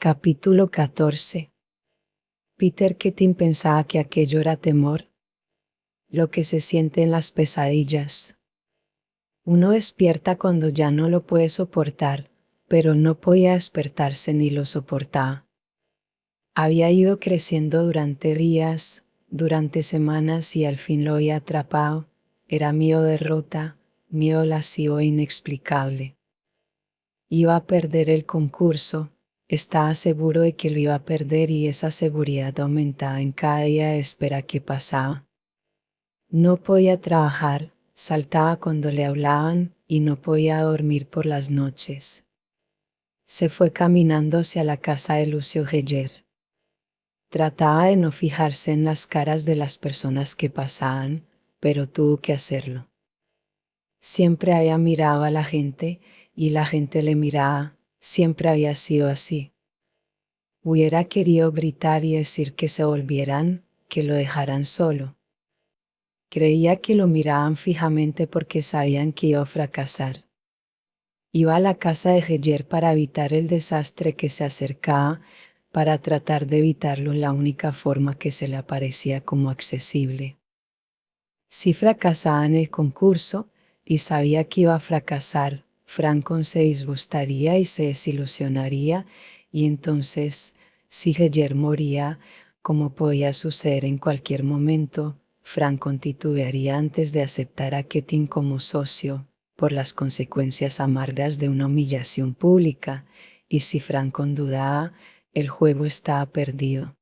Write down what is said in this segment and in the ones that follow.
Capítulo 14. Peter Keating pensaba que aquello era temor, lo que se siente en las pesadillas. Uno despierta cuando ya no lo puede soportar, pero no podía despertarse ni lo soportaba. Había ido creciendo durante días, durante semanas y al fin lo había atrapado. Era miedo derrota, miedo lascivo e inexplicable. Iba a perder el concurso. Estaba seguro de que lo iba a perder y esa seguridad aumentaba en cada día de espera que pasaba. No podía trabajar, saltaba cuando le hablaban y no podía dormir por las noches. Se fue caminando hacia la casa de Lucio Geyer. Trataba de no fijarse en las caras de las personas que pasaban, pero tuvo que hacerlo. Siempre había mirado a la gente y la gente le miraba. Siempre había sido así. Hubiera querido gritar y decir que se volvieran, que lo dejaran solo. Creía que lo miraban fijamente porque sabían que iba a fracasar. Iba a la casa de Geyer para evitar el desastre que se acercaba, para tratar de evitarlo en la única forma que se le aparecía como accesible. Si fracasaba en el concurso, y sabía que iba a fracasar, Francon se disgustaría y se desilusionaría, y entonces, si Geyer moría, como podía suceder en cualquier momento, Francon titubearía antes de aceptar a Keating como socio, por las consecuencias amargas de una humillación pública, y si Francon dudaba, el juego estaba perdido.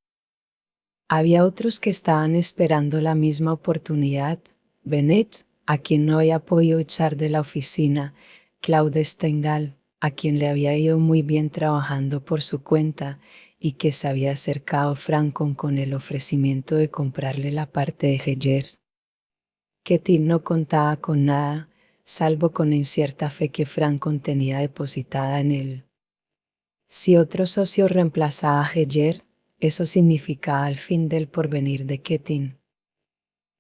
Había otros que estaban esperando la misma oportunidad. Bennett, a quien no había podido echar de la oficina, Claude Stendhal, a quien le había ido muy bien trabajando por su cuenta y que se había acercado Francon con el ofrecimiento de comprarle la parte de Geyer. Keating no contaba con nada, salvo con la incierta fe que Francon tenía depositada en él. Si otro socio reemplazaba a Geyer, eso significaba el fin del porvenir de Keating.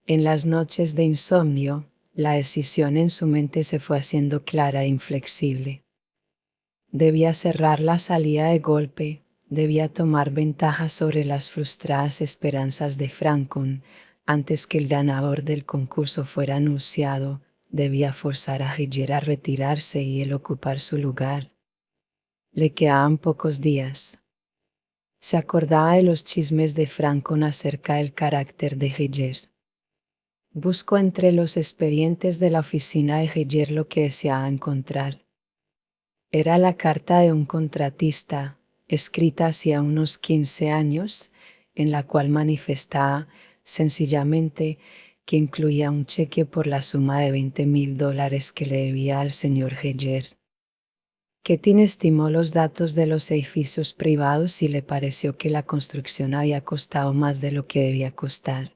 En las noches de insomnio, la decisión en su mente se fue haciendo clara e inflexible. Debía cerrar la salida de golpe, debía tomar ventaja sobre las frustradas esperanzas de Francon, antes que el ganador del concurso fuera anunciado, debía forzar a Geyer a retirarse y él ocupar su lugar. Le quedaban pocos días. Se acordaba de los chismes de Francon acerca del carácter de Geyer. Buscó entre los expedientes de la oficina de Geyer lo que deseaba encontrar. Era la carta de un contratista, escrita hacía unos 15 años, en la cual manifestaba, sencillamente, que incluía un cheque por la suma de $20,000 que le debía al señor Geyer. Keating estimó los datos de los edificios privados y le pareció que la construcción había costado más de lo que debía costar.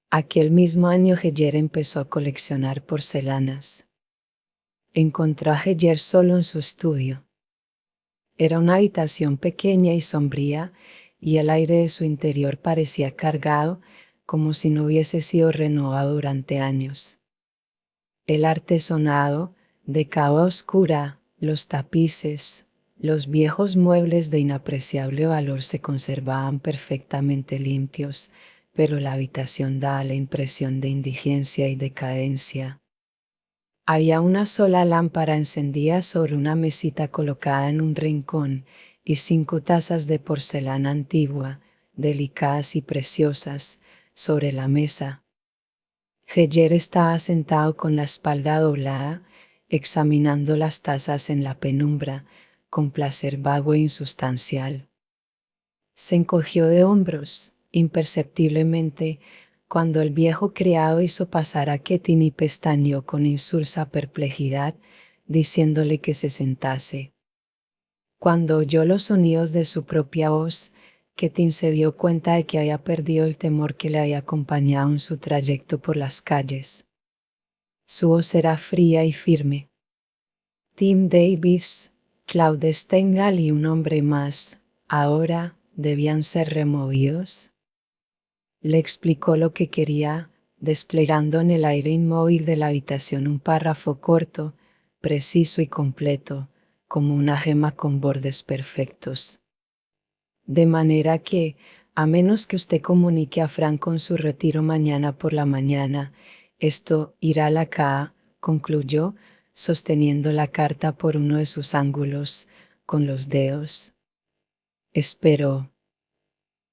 Aquel mismo año Geyer empezó a coleccionar porcelanas. Encontró a Geyer solo en su estudio. Era una habitación pequeña y sombría, y el aire de su interior parecía cargado, como si no hubiese sido renovado durante años. El artesonado, de cava oscura, los tapices, los viejos muebles de inapreciable valor se conservaban perfectamente limpios, pero la habitación daba la impresión de indigencia y decadencia. Había una sola lámpara encendida sobre una mesita colocada en un rincón y 5 tazas de porcelana antigua, delicadas y preciosas, sobre la mesa. Geyer estaba sentado con la espalda doblada, examinando las tazas en la penumbra, con placer vago e insustancial. Se encogió de hombros, imperceptiblemente, cuando el viejo criado hizo pasar a Keating y pestañeó con insulsa perplejidad, diciéndole que se sentase. Cuando oyó los sonidos de su propia voz, Keating se dio cuenta de que había perdido el temor que le había acompañado en su trayecto por las calles. Su voz era fría y firme. Tim Davis, Claude Stengel y un hombre más, ahora, debían ser removidos. Le explicó lo que quería, desplegando en el aire inmóvil de la habitación un párrafo corto, preciso y completo, como una gema con bordes perfectos. De manera que, a menos que usted comunique a Frank con su retiro mañana por la mañana, esto irá a la CAA, concluyó, sosteniendo la carta por uno de sus ángulos, con los dedos. Esperó.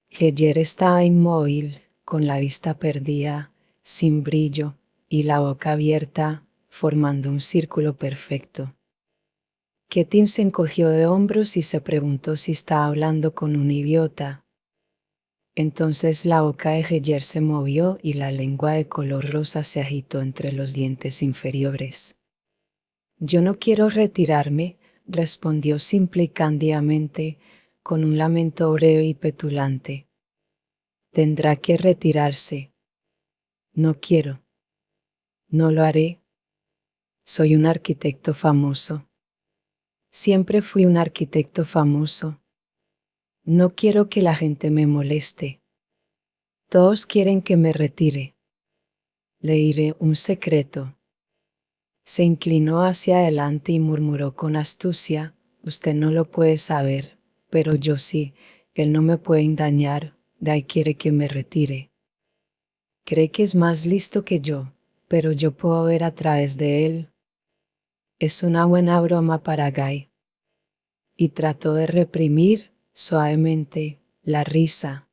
Heyer estaba inmóvil, con la vista perdida, sin brillo, y la boca abierta, formando un círculo perfecto. Ketin se encogió de hombros y se preguntó si estaba hablando con un idiota. Entonces la boca de Heyer se movió y la lengua de color rosa se agitó entre los dientes inferiores. «Yo no quiero retirarme», respondió simple y cándidamente, con un lamento breve y petulante. «Tendrá que retirarse». «No quiero». «No lo haré». «Soy un arquitecto famoso». «Siempre fui un arquitecto famoso». «No quiero que la gente me moleste». «Todos quieren que me retire». «Le diré un secreto». Se inclinó hacia adelante y murmuró con astucia: «Usted no lo puede saber, pero yo sí. Él no me puede engañar, de ahí quiere que me retire. Cree que es más listo que yo, pero yo puedo ver a través de él». Es una buena broma para Guy. Y trató de reprimir, suavemente, la risa.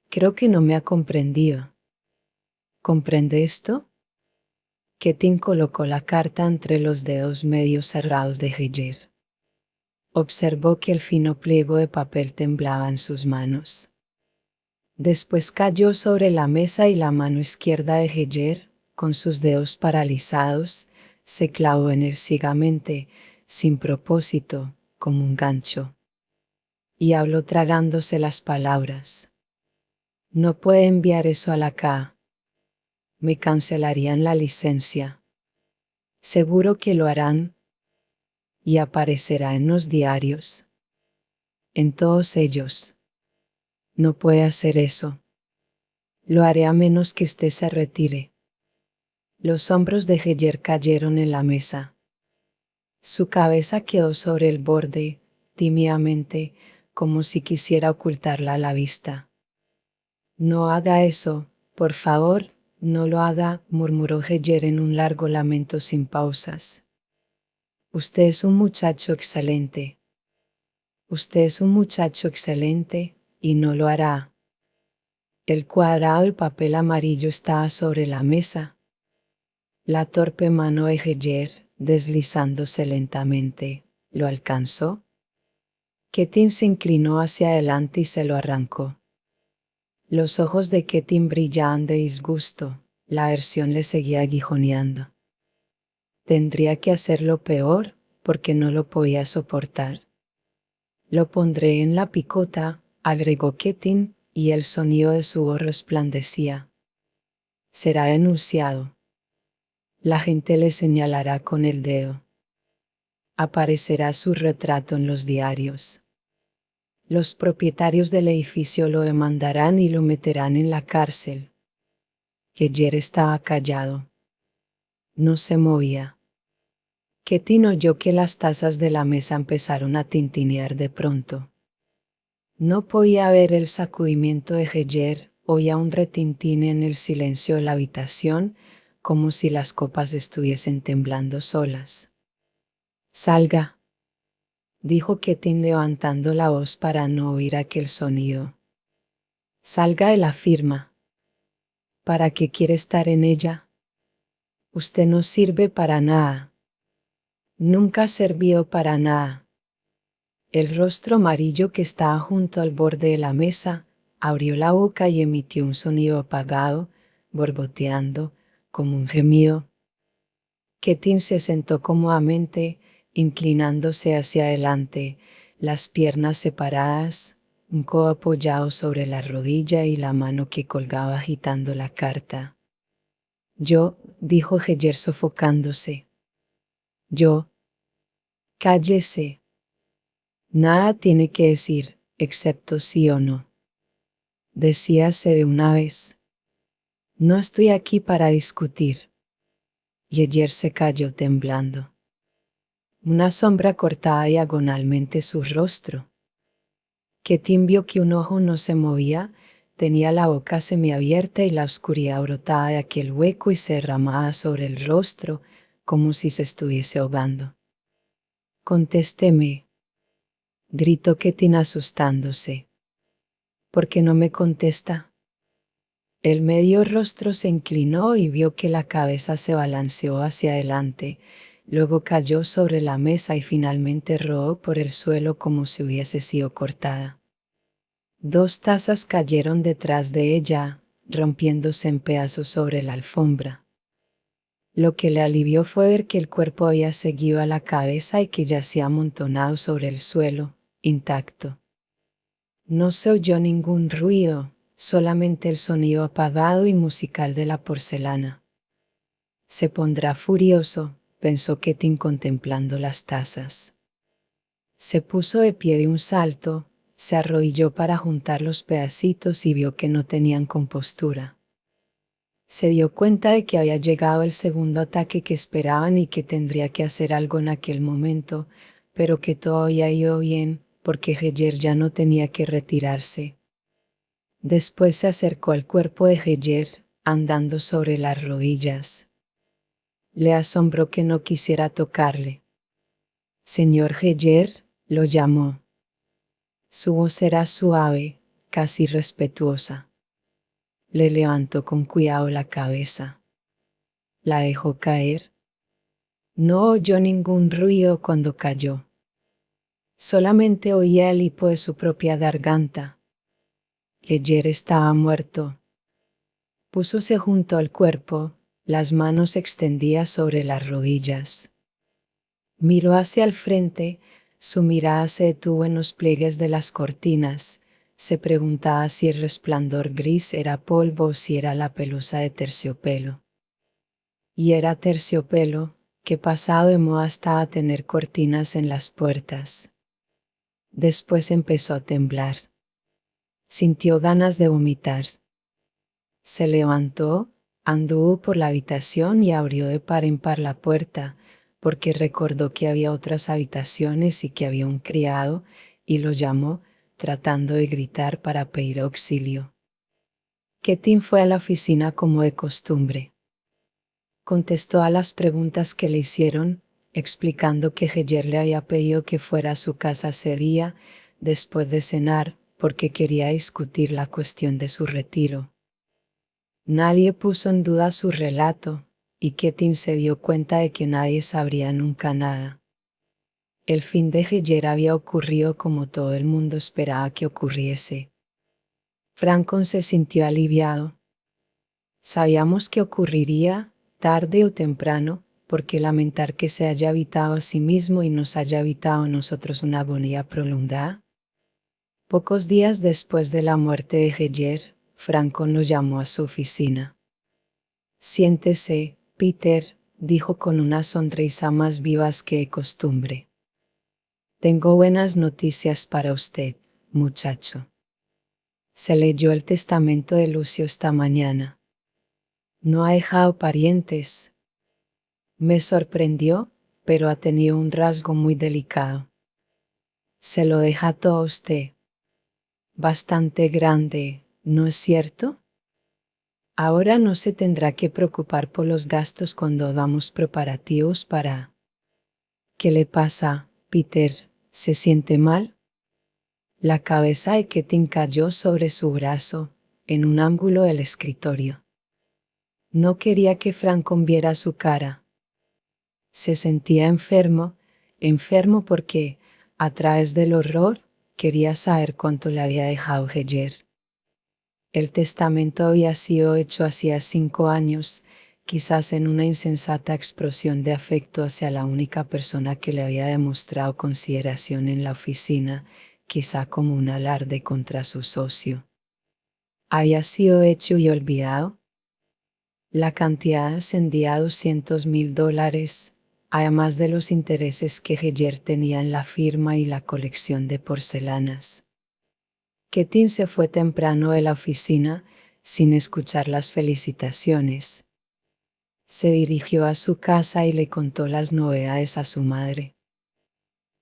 «Creo que no me ha comprendido». «¿Comprende esto?» Ketin colocó la carta entre los dedos medio cerrados de Heyer. Observó que el fino pliego de papel temblaba en sus manos. Después cayó sobre la mesa y la mano izquierda de Heyer, con sus dedos paralizados, se clavó en él ciegamente, sin propósito, como un gancho. Y habló tragándose las palabras. «No puede enviar eso a la CAA. Me cancelarían la licencia». «Seguro que lo harán». «Y aparecerá en los diarios». «En todos ellos». «No puede hacer eso». «Lo haré a menos que usted se retire». Los hombros de Heyer cayeron en la mesa. Su cabeza quedó sobre el borde, tímidamente, como si quisiera ocultarla a la vista. «No haga eso, por favor, no lo haga», murmuró Heyer en un largo lamento sin pausas. «Usted es un muchacho excelente. Usted es un muchacho excelente, y no lo hará». El cuadrado del papel amarillo estaba sobre la mesa. La torpe mano de Heyer, deslizándose lentamente, lo alcanzó. Ketin se inclinó hacia adelante y se lo arrancó. Los ojos de Ketin brillaban de disgusto, la aversión le seguía aguijoneando. Tendría que hacerlo peor, porque no lo podía soportar. «Lo pondré en la picota», agregó Ketin, y el sonido de su voz resplandecía. «Será denunciado. La gente le señalará con el dedo. Aparecerá su retrato en los diarios. Los propietarios del edificio lo demandarán y lo meterán en la cárcel». Heyer estaba callado. No se movía. Ketin oyó que las tazas de la mesa empezaron a tintinear de pronto. No podía ver el sacudimiento de Heyer, oía un retintine en el silencio de la habitación, como si las copas estuviesen temblando solas. «Salga», dijo Ketin levantando la voz para no oír aquel sonido. «Salga de la firma». «¿Para qué quiere estar en ella?» «Usted no sirve para nada». «Nunca sirvió para nada». El rostro amarillo que estaba junto al borde de la mesa abrió la boca y emitió un sonido apagado, borboteando, como un gemido. Ketin se sentó cómodamente, inclinándose hacia adelante, las piernas separadas, un codo apoyado sobre la rodilla y la mano que colgaba agitando la carta. «Yo», dijo Heyer sofocándose. «Yo». «Cállese». «Nada tiene que decir, excepto sí o no». «Decíase de una vez». «No estoy aquí para discutir». Y Heyer se calló temblando. Una sombra cortaba diagonalmente su rostro. Ketin vio que un ojo no se movía, tenía la boca semiabierta y la oscuridad brotaba de aquel hueco y se derramaba sobre el rostro, como si se estuviese ahogando. «Contésteme», gritó Ketin asustándose. «¿Por qué no me contesta?» El medio rostro se inclinó y vio que la cabeza se balanceó hacia adelante, luego cayó sobre la mesa y finalmente rodó por el suelo como si hubiese sido cortada. 2 tazas cayeron detrás de ella, rompiéndose en pedazos sobre la alfombra. Lo que le alivió fue ver que el cuerpo había seguido a la cabeza y que yacía amontonado sobre el suelo, intacto. No se oyó ningún ruido, solamente el sonido apagado y musical de la porcelana. «Se pondrá furioso», pensó Ketin contemplando las tazas. Se puso de pie de un salto, se arrodilló para juntar los pedacitos y vio que no tenían compostura. Se dio cuenta de que había llegado el segundo ataque que esperaban y que tendría que hacer algo en aquel momento, pero que todo había ido bien, porque Heyer ya no tenía que retirarse. Después se acercó al cuerpo de Heyer, andando sobre las rodillas. Le asombró que no quisiera tocarle. «Señor Heyer», lo llamó. Su voz era suave, casi respetuosa. Le levantó con cuidado la cabeza. La dejó caer. No oyó ningún ruido cuando cayó. Solamente oía el hipo de su propia garganta. Heyer estaba muerto. Púsose junto al cuerpo, las manos extendidas sobre las rodillas. Miró hacia el frente, su mirada se detuvo en los pliegues de las cortinas, se preguntaba si el resplandor gris era polvo o si era la pelusa de terciopelo. Y era terciopelo, que pasado de moda estaba a tener cortinas en las puertas. Después empezó a temblar. Sintió ganas de vomitar. Se levantó, anduvo por la habitación y abrió de par en par la puerta, porque recordó que había otras habitaciones y que había un criado, y lo llamó, tratando de gritar para pedir auxilio. Ketin fue a la oficina como de costumbre. Contestó a las preguntas que le hicieron, explicando que Heyer le había pedido que fuera a su casa ese día, después de cenar, porque quería discutir la cuestión de su retiro. Nadie puso en duda su relato, y Ketin se dio cuenta de que nadie sabría nunca nada. El fin de Heyer había ocurrido como todo el mundo esperaba que ocurriese. Francon se sintió aliviado. Sabíamos que ocurriría, tarde o temprano, porque lamentar que se haya evitado a sí mismo y nos haya evitado a nosotros una agonía prolongada. Pocos días después de la muerte de Heyer, Francon lo llamó a su oficina. «Siéntese, Peter», dijo con una sonrisa más vivaz que de costumbre. «Tengo buenas noticias para usted, muchacho. Se leyó el testamento de Lucio esta mañana. No ha dejado parientes. Me sorprendió, pero ha tenido un rasgo muy delicado. Se lo deja todo a usted. Bastante grande, ¿no es cierto? Ahora no se tendrá que preocupar por los gastos cuando hagamos preparativos para... ¿Qué le pasa, Peter? ¿Se siente mal?» La cabeza de Ketin cayó sobre su brazo, en un ángulo del escritorio. No quería que Francon viera su cara. Se sentía enfermo porque, a través del horror, quería saber cuánto le había dejado Heyer. El testamento había sido hecho hacía 5 años, quizás en una insensata explosión de afecto hacia la única persona que le había demostrado consideración en la oficina, quizá como un alarde contra su socio. ¿Había sido hecho y olvidado? La cantidad ascendía a $200,000, además de los intereses que Heyer tenía en la firma y la colección de porcelanas. Ketin se fue temprano de la oficina, sin escuchar las felicitaciones. Se dirigió a su casa y le contó las novedades a su madre.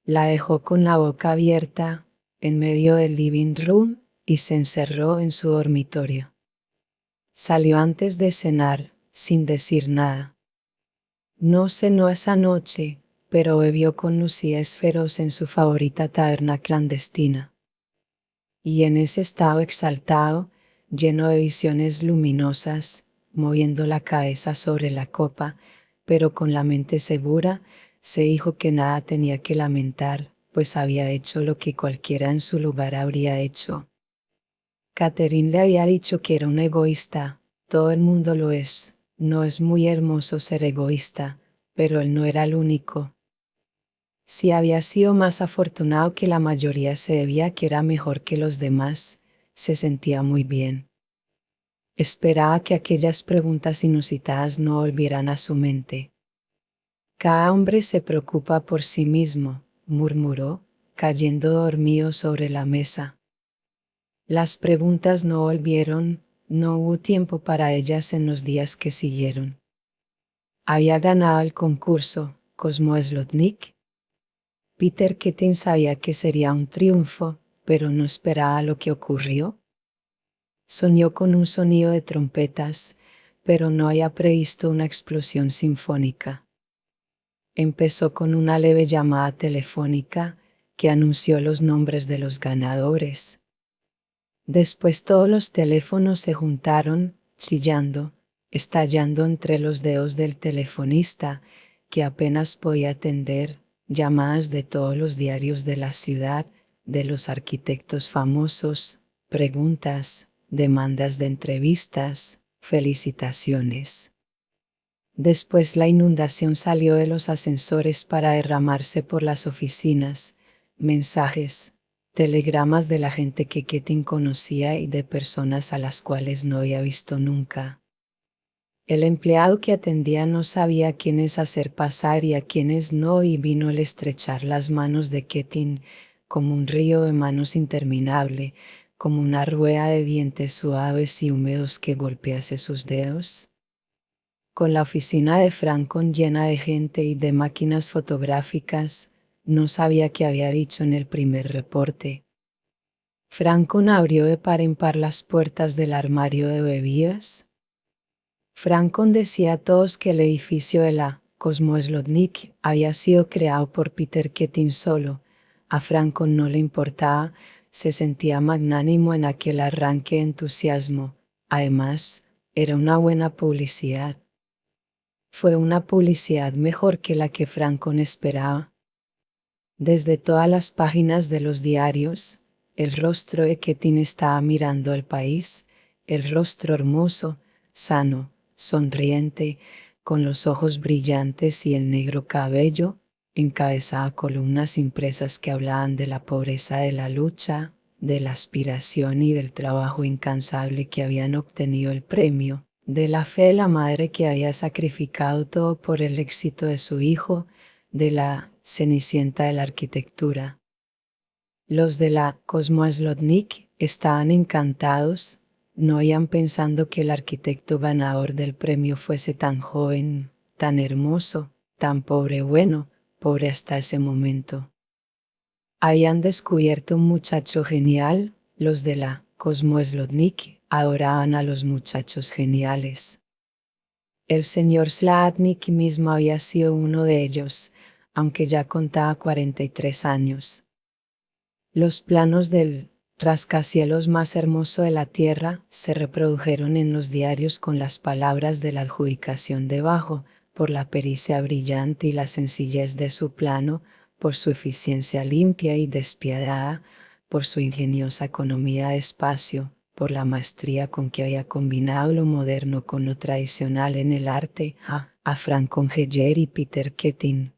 La dejó con la boca abierta, en medio del living room y se encerró en su dormitorio. Salió antes de cenar, sin decir nada. No cenó esa noche, pero bebió con Lucía Esferos en su favorita taberna clandestina. Y en ese estado exaltado, lleno de visiones luminosas, moviendo la cabeza sobre la copa, pero con la mente segura, se dijo que nada tenía que lamentar, pues había hecho lo que cualquiera en su lugar habría hecho. Catherine le había dicho que era un egoísta, todo el mundo lo es, no es muy hermoso ser egoísta, pero él no era el único. Si había sido más afortunado que la mayoría se debía a que era mejor que los demás, se sentía muy bien. Esperaba que aquellas preguntas inusitadas no volvieran a su mente. Cada hombre se preocupa por sí mismo, murmuró, cayendo dormido sobre la mesa. Las preguntas no volvieron, no hubo tiempo para ellas en los días que siguieron. Había ganado el concurso, Cosmo-Slotnick. Peter Keating sabía que sería un triunfo, pero no esperaba lo que ocurrió. Soñó con un sonido de trompetas, pero no había previsto una explosión sinfónica. Empezó con una leve llamada telefónica que anunció los nombres de los ganadores. Después todos los teléfonos se juntaron, chillando, estallando entre los dedos del telefonista, que apenas podía atender llamadas de todos los diarios de la ciudad, de los arquitectos famosos, preguntas, demandas de entrevistas, felicitaciones. Después la inundación salió de los ascensores para derramarse por las oficinas, mensajes, telegramas de la gente que Keating conocía y de personas a las cuales no había visto nunca. El empleado que atendía no sabía a quiénes hacer pasar y a quiénes no, y vino el estrechar las manos de Keating como un río de manos interminable, como una rueda de dientes suaves y húmedos que golpease sus dedos. Con la oficina de Francon llena de gente y de máquinas fotográficas, no sabía qué había dicho en el primer reporte. Francon abrió de par en par las puertas del armario de bebidas. Francon decía a todos que el edificio de la Cosmo-Slotnick había sido creado por Peter Keating solo. A Francon no le importaba, se sentía magnánimo en aquel arranque de entusiasmo. Además, era una buena publicidad. Fue una publicidad mejor que la que Francon esperaba. Desde todas las páginas de los diarios, el rostro de Keating estaba mirando al país, el rostro hermoso, sano, sonriente, con los ojos brillantes y el negro cabello, encabezaba columnas impresas que hablaban de la pobreza, de la lucha, de la aspiración y del trabajo incansable que habían obtenido el premio, de la fe de la madre que había sacrificado todo por el éxito de su hijo, de la Cenicienta de la arquitectura. Los de la Cosmo-Slotnick estaban encantados, no iban pensando que el arquitecto ganador del premio fuese tan joven, tan hermoso, tan pobre, bueno, pobre hasta ese momento. Habían descubierto un muchacho genial, los de la Cosmo-Slotnick adoraban a los muchachos geniales. El señor Slotnick mismo había sido uno de ellos, aunque ya contaba 43 años. Los planos del rascacielos más hermoso de la tierra se reprodujeron en los diarios con las palabras de la adjudicación debajo, por la pericia brillante y la sencillez de su plano, por su eficiencia limpia y despiadada, por su ingeniosa economía de espacio, por la maestría con que había combinado lo moderno con lo tradicional en el arte, a Francon Heller y Peter Keating.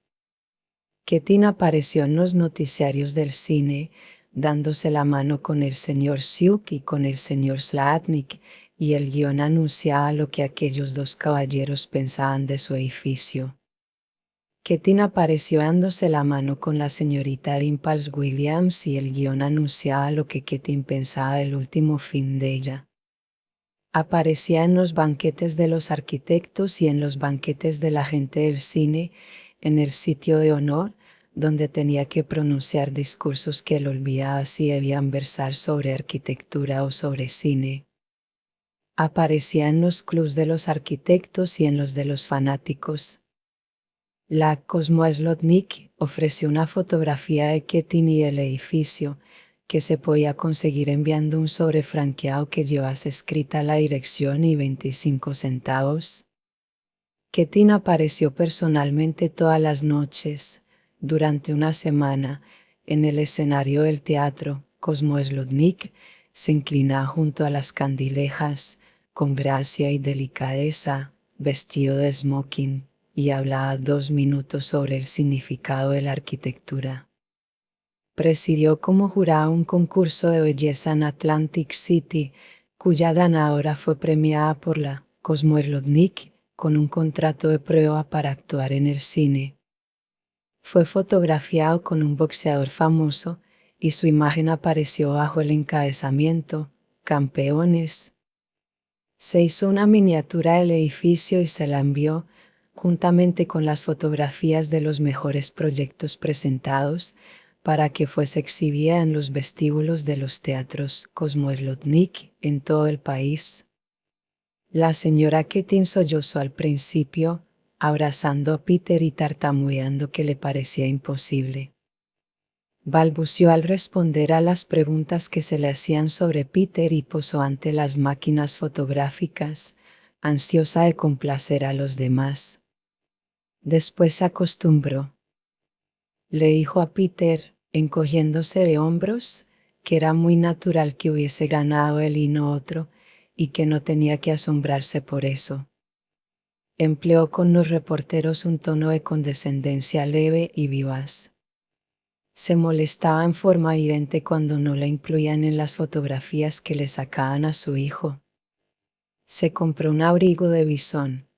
Keating apareció en los noticiarios del cine, dándose la mano con el señor Suk y con el señor Slotnick, y el guión anunciaba lo que aquellos dos caballeros pensaban de su edificio. Keating apareció dándose la mano con la señorita Impulse Williams y el guión anunciaba lo que Keating pensaba del último film de ella. Aparecía en los banquetes de los arquitectos y en los banquetes de la gente del cine, en el sitio de honor, donde tenía que pronunciar discursos que él olvidaba si debían versar sobre arquitectura o sobre cine. Aparecía en los clubs de los arquitectos y en los de los fanáticos. La Cosmoslotnik ofreció una fotografía de Ketin y el edificio, que se podía conseguir enviando un sobre franqueado que llevase escrita la dirección y 25 centavos. Ketin apareció personalmente todas las noches, durante una semana, en el escenario del teatro. Cosmoslotnik se inclinaba junto a las candilejas, con gracia y delicadeza, vestido de smoking, y hablaba 2 minutos sobre el significado de la arquitectura. Presidió como jurado un concurso de belleza en Atlantic City, cuya ganadora fue premiada por la Cosmoslotnik con un contrato de prueba para actuar en el cine. Fue fotografiado con un boxeador famoso y su imagen apareció bajo el encabezamiento Campeones. Se hizo una miniatura del edificio y se la envió, juntamente con las fotografías de los mejores proyectos presentados, para que fuese exhibida en los vestíbulos de los teatros Cosmoslotnik en todo el país. La señora Ketin sollozó al principio, abrazando a Peter y tartamudeando que le parecía imposible. Balbuceó al responder a las preguntas que se le hacían sobre Peter y posó ante las máquinas fotográficas, ansiosa de complacer a los demás. Después se acostumbró. Le dijo a Peter, encogiéndose de hombros, que era muy natural que hubiese ganado él y no otro, y que no tenía que asombrarse por eso. Empleó con los reporteros un tono de condescendencia leve y vivaz. Se molestaba en forma evidente cuando no la incluían en las fotografías que le sacaban a su hijo. Se compró un abrigo de bisón.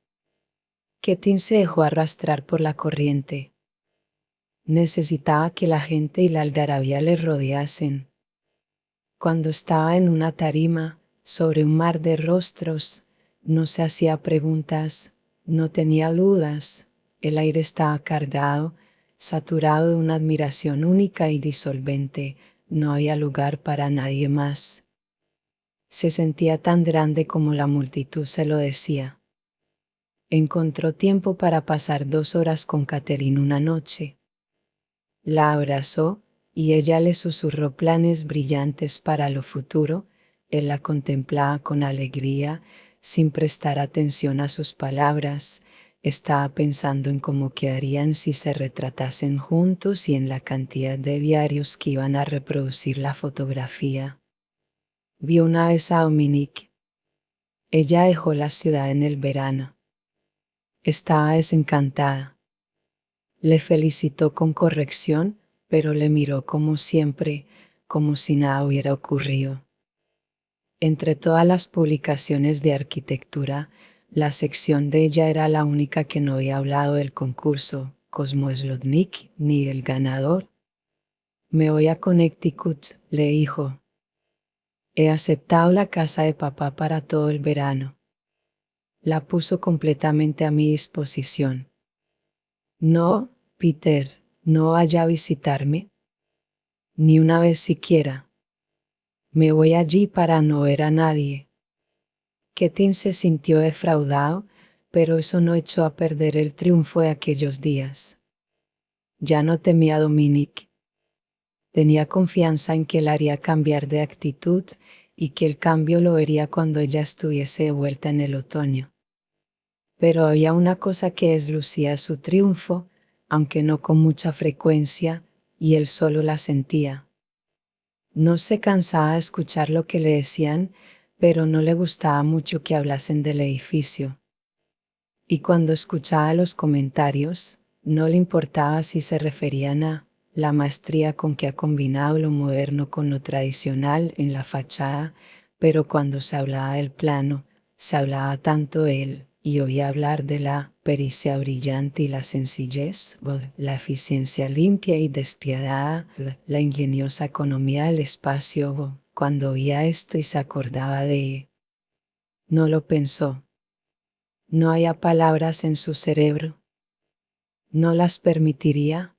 Ketin se dejó arrastrar por la corriente. Necesitaba que la gente y la algarabía le rodeasen. Cuando estaba en una tarima, sobre un mar de rostros, no se hacía preguntas, no tenía dudas, el aire estaba cargado, saturado de una admiración única y disolvente, no había lugar para nadie más. Se sentía tan grande como la multitud se lo decía. Encontró tiempo para pasar 2 horas con Catherine una noche. La abrazó, y ella le susurró planes brillantes para lo futuro. Él la contemplaba con alegría, sin prestar atención a sus palabras. Estaba pensando en cómo quedarían si se retratasen juntos y en la cantidad de diarios que iban a reproducir la fotografía. Vio una vez a Dominique. Ella dejó la ciudad en el verano. Estaba desencantada. Le felicitó con corrección, pero le miró como siempre, como si nada hubiera ocurrido. Entre todas las publicaciones de arquitectura, la sección de ella era la única que no había hablado del concurso Cosmoslotnik ni del ganador. Me voy a Connecticut, le dijo. He aceptado la casa de papá para todo el verano. La puso completamente a mi disposición. No, Peter, no vaya a visitarme. Ni una vez siquiera. Me voy allí para no ver a nadie. Ketin se sintió defraudado, pero eso no echó a perder el triunfo de aquellos días. Ya no temía a Dominique. Tenía confianza en que la haría cambiar de actitud y que el cambio lo vería cuando ella estuviese de vuelta en el otoño. Pero había una cosa que deslucía su triunfo, aunque no con mucha frecuencia, y él solo la sentía. No se cansaba de escuchar lo que le decían, pero no le gustaba mucho que hablasen del edificio. Y cuando escuchaba los comentarios, no le importaba si se referían a la maestría con que ha combinado lo moderno con lo tradicional en la fachada, pero cuando se hablaba del plano, se hablaba tanto de él, y oía hablar de la pericia brillante y la sencillez, la eficiencia limpia y despiadada, la ingeniosa economía del espacio. Cuando oía esto y se acordaba de... No lo pensó. No había palabras en su cerebro. No las permitiría.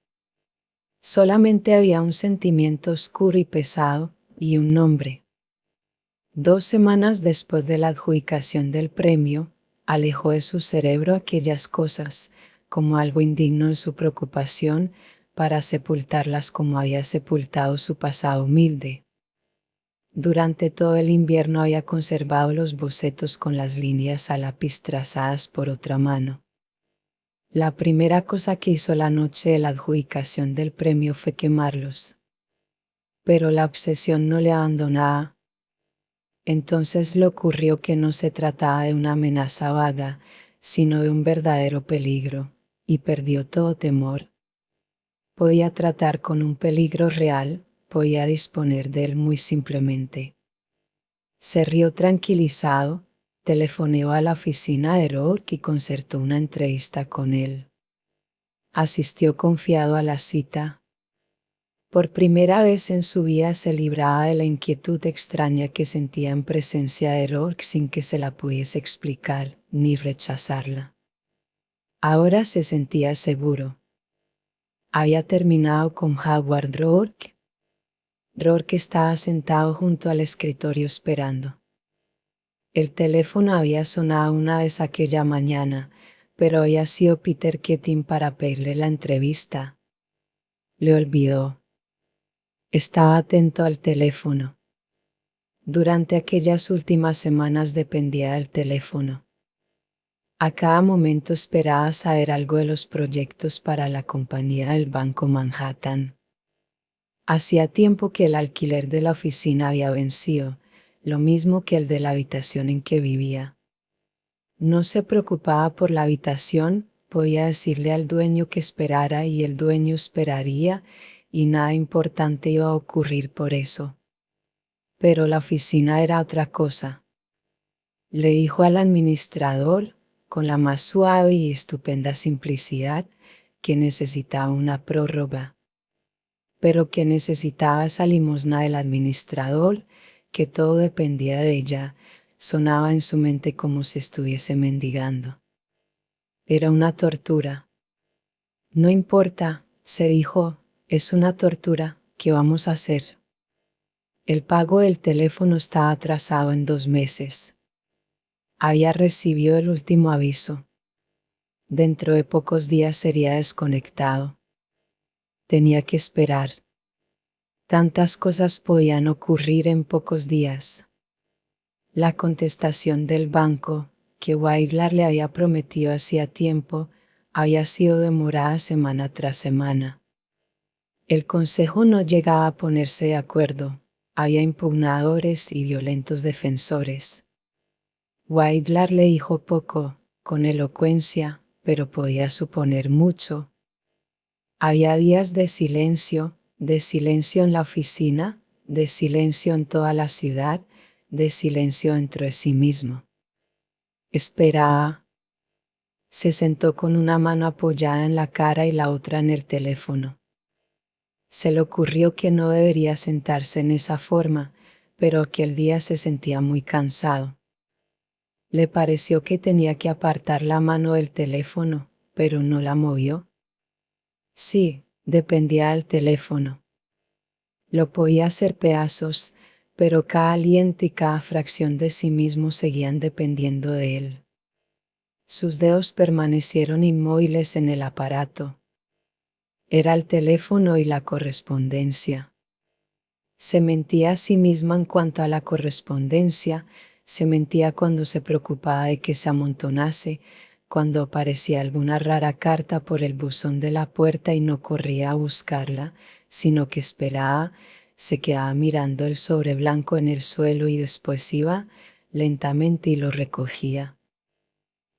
Solamente había un sentimiento oscuro y pesado, y un nombre. 2 semanas después de la adjudicación del premio, alejó de su cerebro aquellas cosas, como algo indigno en su preocupación, para sepultarlas como había sepultado su pasado humilde. Durante todo el invierno había conservado los bocetos con las líneas a lápiz trazadas por otra mano. La primera cosa que hizo la noche de la adjudicación del premio fue quemarlos. Pero la obsesión no le abandonaba. Entonces le ocurrió que no se trataba de una amenaza vaga, sino de un verdadero peligro, y perdió todo temor. Podía tratar con un peligro real, podía disponer de él muy simplemente. Se rió tranquilizado, telefoneó a la oficina de Rourke y concertó una entrevista con él. Asistió confiado a la cita. Por primera vez en su vida se libraba de la inquietud extraña que sentía en presencia de Rourke sin que se la pudiese explicar ni rechazarla. Ahora se sentía seguro. Había terminado con Howard Rourke. Rourke estaba sentado junto al escritorio esperando. El teléfono había sonado una vez aquella mañana, pero había sido Peter Keating para pedirle la entrevista. Le olvidó. Estaba atento al teléfono. Durante aquellas últimas semanas dependía del teléfono. A cada momento esperaba saber algo de los proyectos para la compañía del Banco Manhattan. Hacía tiempo que el alquiler de la oficina había vencido, lo mismo que el de la habitación en que vivía. No se preocupaba por la habitación, podía decirle al dueño que esperara y el dueño esperaría, y nada importante iba a ocurrir por eso. Pero la oficina era otra cosa. Le dijo al administrador, con la más suave y estupenda simplicidad, que necesitaba una prórroga. Pero que necesitaba esa limosna del administrador, que todo dependía de ella, sonaba en su mente como si estuviese mendigando. Era una tortura. No importa, se dijo, es una tortura, ¿qué vamos a hacer? El pago del teléfono estaba atrasado en 2 meses. Había recibido el último aviso. Dentro de pocos días sería desconectado. Tenía que esperar. Tantas cosas podían ocurrir en pocos días. La contestación del banco, que Waiglar le había prometido hacía tiempo, había sido demorada semana tras semana. El consejo no llegaba a ponerse de acuerdo, había impugnadores y violentos defensores. Waiglar le dijo poco, con elocuencia, pero podía suponer mucho. Había días de silencio en la oficina, de silencio en toda la ciudad, de silencio dentro de sí mismo. Esperaba. Se sentó con una mano apoyada en la cara y la otra en el teléfono. Se le ocurrió que no debería sentarse en esa forma, pero aquel día se sentía muy cansado. Le pareció que tenía que apartar la mano del teléfono, pero no la movió. Sí, dependía del teléfono. Lo podía hacer pedazos, pero cada aliento y cada fracción de sí mismo seguían dependiendo de él. Sus dedos permanecieron inmóviles en el aparato. Era el teléfono y la correspondencia. Se mentía a sí misma en cuanto a la correspondencia, se mentía cuando se preocupaba de que se amontonase, cuando aparecía alguna rara carta por el buzón de la puerta y no corría a buscarla, sino que esperaba, se quedaba mirando el sobre blanco en el suelo y después iba lentamente y lo recogía.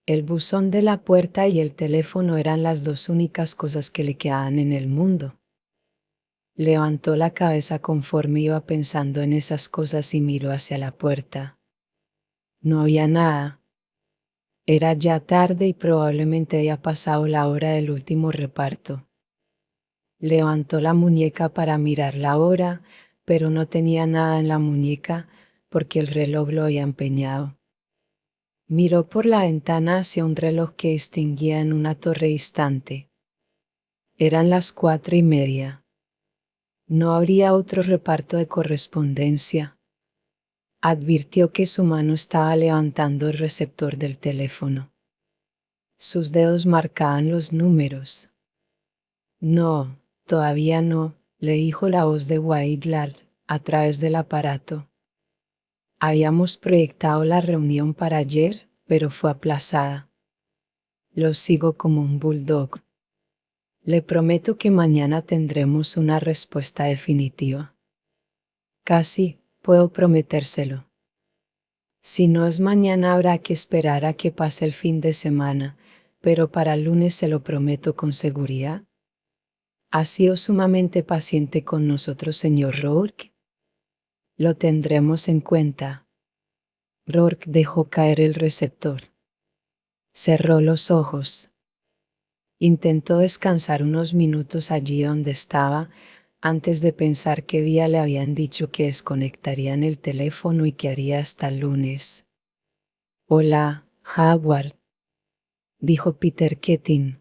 El buzón de la puerta y el teléfono eran las 2 únicas cosas que le quedaban en el mundo. Levantó la cabeza conforme iba pensando en esas cosas y miró hacia la puerta. No había nada. Era ya tarde y probablemente había pasado la hora del último reparto. Levantó la muñeca para mirar la hora, pero no tenía nada en la muñeca porque el reloj lo había empeñado. Miró por la ventana hacia un reloj que distinguía en una torre distante. Eran las 4:30. No habría otro reparto de correspondencia. Advirtió que su mano estaba levantando el receptor del teléfono. Sus dedos marcaban los números. No, todavía no, le dijo la voz de Waidlar a través del aparato. Habíamos proyectado la reunión para ayer, pero fue aplazada. Lo sigo como un bulldog. Le prometo que mañana tendremos una respuesta definitiva. Casi puedo prometérselo. Si no es mañana habrá que esperar a que pase el fin de semana, pero para el lunes se lo prometo con seguridad. ¿Ha sido sumamente paciente con nosotros, señor Rourke? Lo tendremos en cuenta. Rourke dejó caer el receptor. Cerró los ojos. Intentó descansar unos minutos allí donde estaba, antes de pensar qué día le habían dicho que desconectarían el teléfono y qué haría hasta el lunes. Hola, Howard, dijo Peter Keating.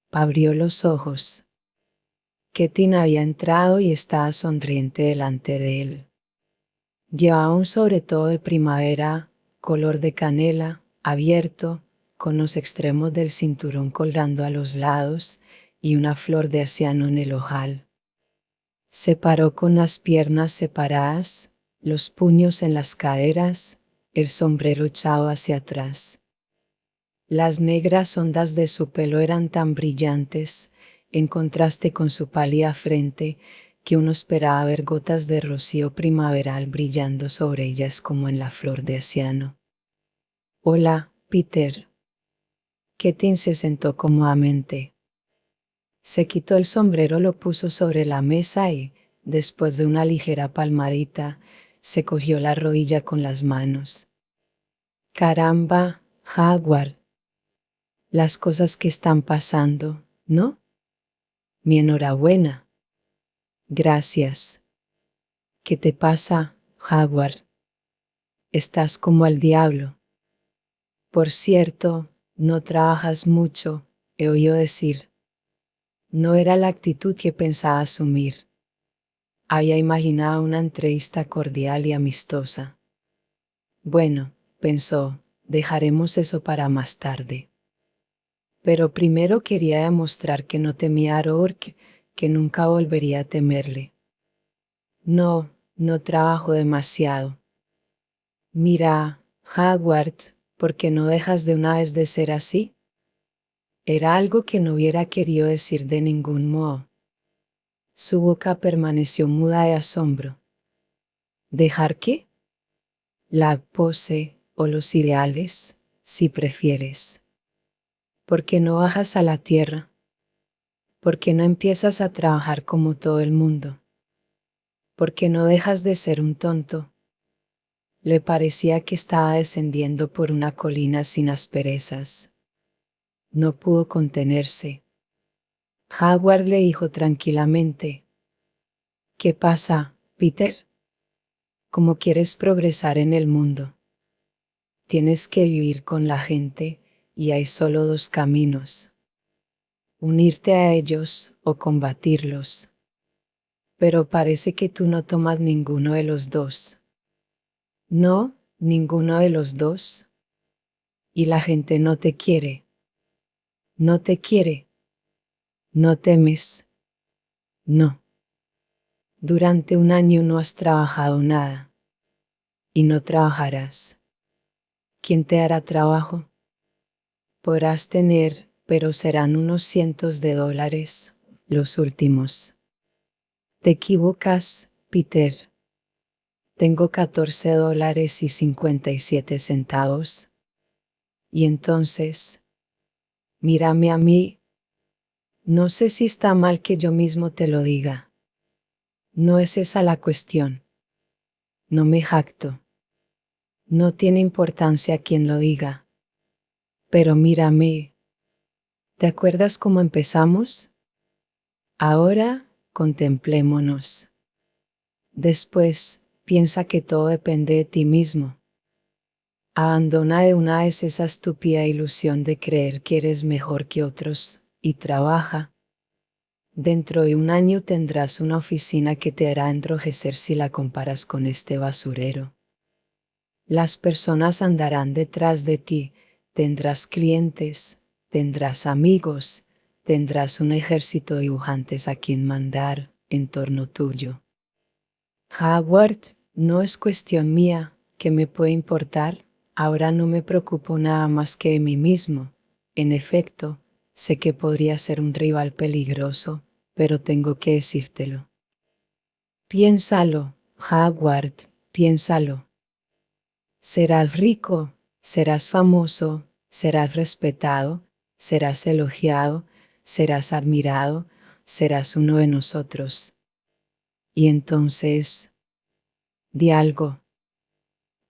Abrió los ojos. Keating había entrado y estaba sonriente delante de él. Llevaba un sobretodo de primavera, color de canela, abierto, con los extremos del cinturón colgando a los lados y una flor de aciano en el ojal. Se paró con las piernas separadas, los puños en las caderas, el sombrero echado hacia atrás. Las negras ondas de su pelo eran tan brillantes, en contraste con su pálida frente, que uno esperaba ver gotas de rocío primaveral brillando sobre ellas como en la flor de aciano. Hola, Peter. Keating se sentó cómodamente. Se quitó el sombrero, lo puso sobre la mesa y, después de una ligera palmadita, se cogió la rodilla con las manos. Caramba, Howard. Las cosas que están pasando, ¿no? Mi enhorabuena. Gracias. ¿Qué te pasa, Howard? Estás como al diablo. Por cierto, no trabajas mucho, he oído decir. No era la actitud que pensaba asumir. Había imaginado una entrevista cordial y amistosa. Bueno, pensó, dejaremos eso para más tarde. Pero primero quería demostrar que no temía a Rourke, que nunca volvería a temerle. No, no trabajo demasiado. Mira, Howard, ¿por qué no dejas de una vez de ser así? Era algo que no hubiera querido decir de ningún modo. Su boca permaneció muda de asombro. ¿Dejar qué? La pose o los ideales, si prefieres. ¿Por qué no bajas a la tierra? ¿Por qué no empiezas a trabajar como todo el mundo? ¿Por qué no dejas de ser un tonto? Le parecía que estaba descendiendo por una colina sin asperezas. No pudo contenerse. Howard le dijo tranquilamente: ¿Qué pasa, Peter? ¿Cómo quieres progresar en el mundo? Tienes que vivir con la gente, y hay solo dos caminos: unirte a ellos o combatirlos. Pero parece que tú no tomas ninguno de los dos. No, ninguno de los dos. Y la gente no te quiere. No te quiere. No temes. No. Durante un año no has trabajado nada. Y no trabajarás. ¿Quién te hará trabajo? Podrás tener, pero serán unos cientos de dólares, los últimos. Te equivocas, Peter. Tengo $14.57. Y entonces, mírame a mí. No sé si está mal que yo mismo te lo diga. No es esa la cuestión. No me jacto. No tiene importancia quién lo diga. Pero mírame. ¿Te acuerdas cómo empezamos? Ahora, contemplémonos. Después, piensa que todo depende de ti mismo. Abandona de una vez esa estúpida ilusión de creer que eres mejor que otros, y trabaja. Dentro de un año tendrás una oficina que te hará enrojecer si la comparas con este basurero. Las personas andarán detrás de ti, tendrás clientes, tendrás amigos, tendrás un ejército de dibujantes a quien mandar en torno tuyo. Howard, no es cuestión mía, ¿qué me puede importar? Ahora no me preocupo nada más que de mí mismo. En efecto, sé que podría ser un rival peligroso, pero tengo que decírtelo. Piénsalo, Howard, piénsalo. Serás rico, serás famoso, serás respetado, serás elogiado, serás admirado, serás uno de nosotros. Y entonces, di algo.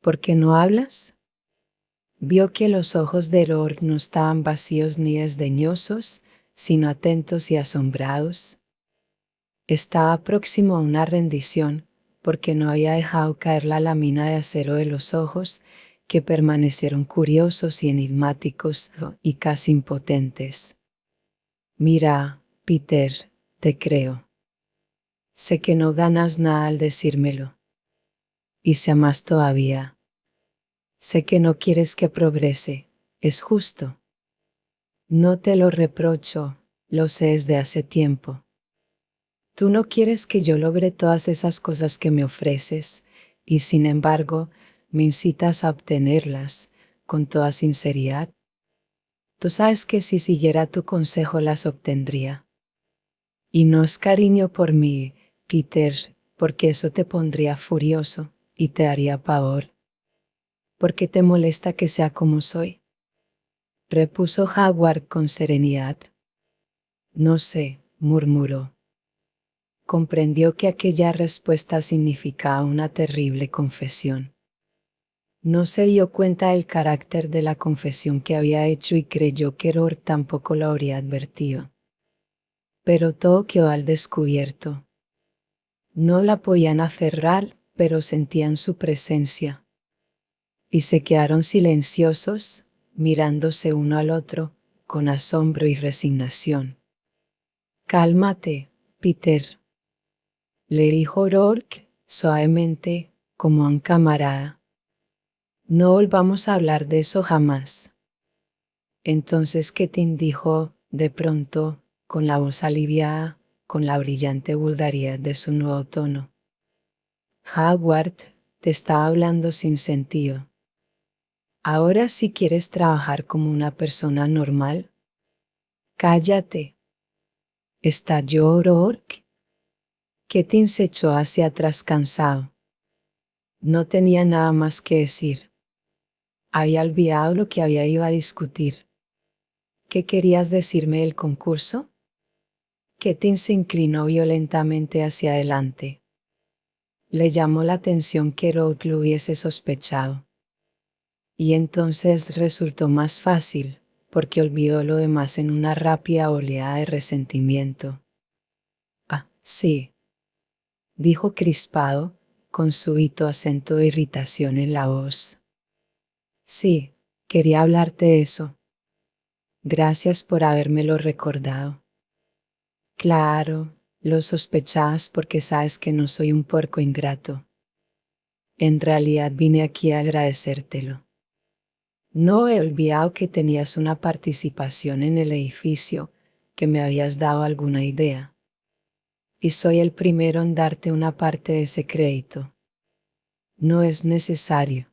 ¿Por qué no hablas? Vio que los ojos de Rourke no estaban vacíos ni desdeñosos, sino atentos y asombrados. Estaba próximo a una rendición, porque no había dejado caer la lámina de acero de los ojos, que permanecieron curiosos y enigmáticos y casi impotentes. Mira, Peter, te creo. Sé que no ganas nada al decírmelo. Y sé más todavía. Sé que no quieres que progrese, es justo. No te lo reprocho, lo sé desde hace tiempo. Tú no quieres que yo logre todas esas cosas que me ofreces, y sin embargo, me incitas a obtenerlas, con toda sinceridad. Tú sabes que si siguiera tu consejo las obtendría. Y no es cariño por mí, Peter, porque eso te pondría furioso, y te haría pavor. ¿Por qué te molesta que sea como soy? Repuso Howard con serenidad. No sé, murmuró. Comprendió que aquella respuesta significaba una terrible confesión. No se dio cuenta del carácter de la confesión que había hecho y creyó que Rourke tampoco lo habría advertido. Pero todo quedó al descubierto. No la podían aferrar, pero sentían su presencia. Y se quedaron silenciosos, mirándose uno al otro, con asombro y resignación. Cálmate, Peter, le dijo Rourke, suavemente, como a un camarada. No volvamos a hablar de eso jamás. Entonces Ketin dijo, de pronto, con la voz aliviada, con la brillante vulgaridad de su nuevo tono. Howard, te estaba hablando sin sentido. Ahora si quieres trabajar como una persona normal, cállate. ¿Estalló Rourke? Ketin se echó hacia atrás cansado. No tenía nada más que decir. Había olvidado lo que había ido a discutir. ¿Qué querías decirme del concurso? Ketin se inclinó violentamente hacia adelante. Le llamó la atención que Rourke lo hubiese sospechado. Y entonces resultó más fácil, porque olvidó lo demás en una rápida oleada de resentimiento. Ah, sí, dijo crispado, con súbito acento de irritación en la voz. Sí, quería hablarte de eso. Gracias por habérmelo recordado. Claro, lo sospechabas porque sabes que no soy un puerco ingrato. En realidad vine aquí a agradecértelo. No he olvidado que tenías una participación en el edificio, que me habías dado alguna idea. Y soy el primero en darte una parte de ese crédito. No es necesario.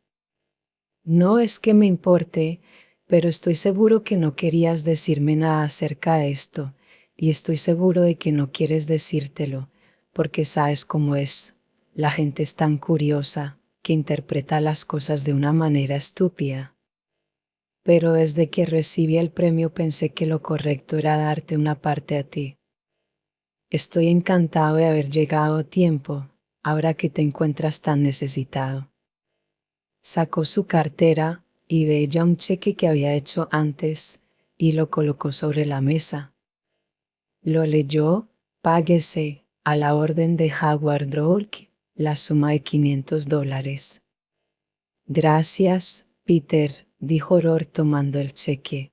No es que me importe, pero estoy seguro que no querías decirme nada acerca de esto, y estoy seguro de que no quieres decírtelo, porque sabes cómo es. La gente es tan curiosa, que interpreta las cosas de una manera estúpida. Pero desde que recibí el premio pensé que lo correcto era darte una parte a ti. Estoy encantado de haber llegado a tiempo, ahora que te encuentras tan necesitado. Sacó su cartera, y de ella un cheque que había hecho antes, y lo colocó sobre la mesa. Lo leyó, páguese, a la orden de Howard Rourke, la suma de $500. Gracias, Peter, dijo Rourke tomando el cheque.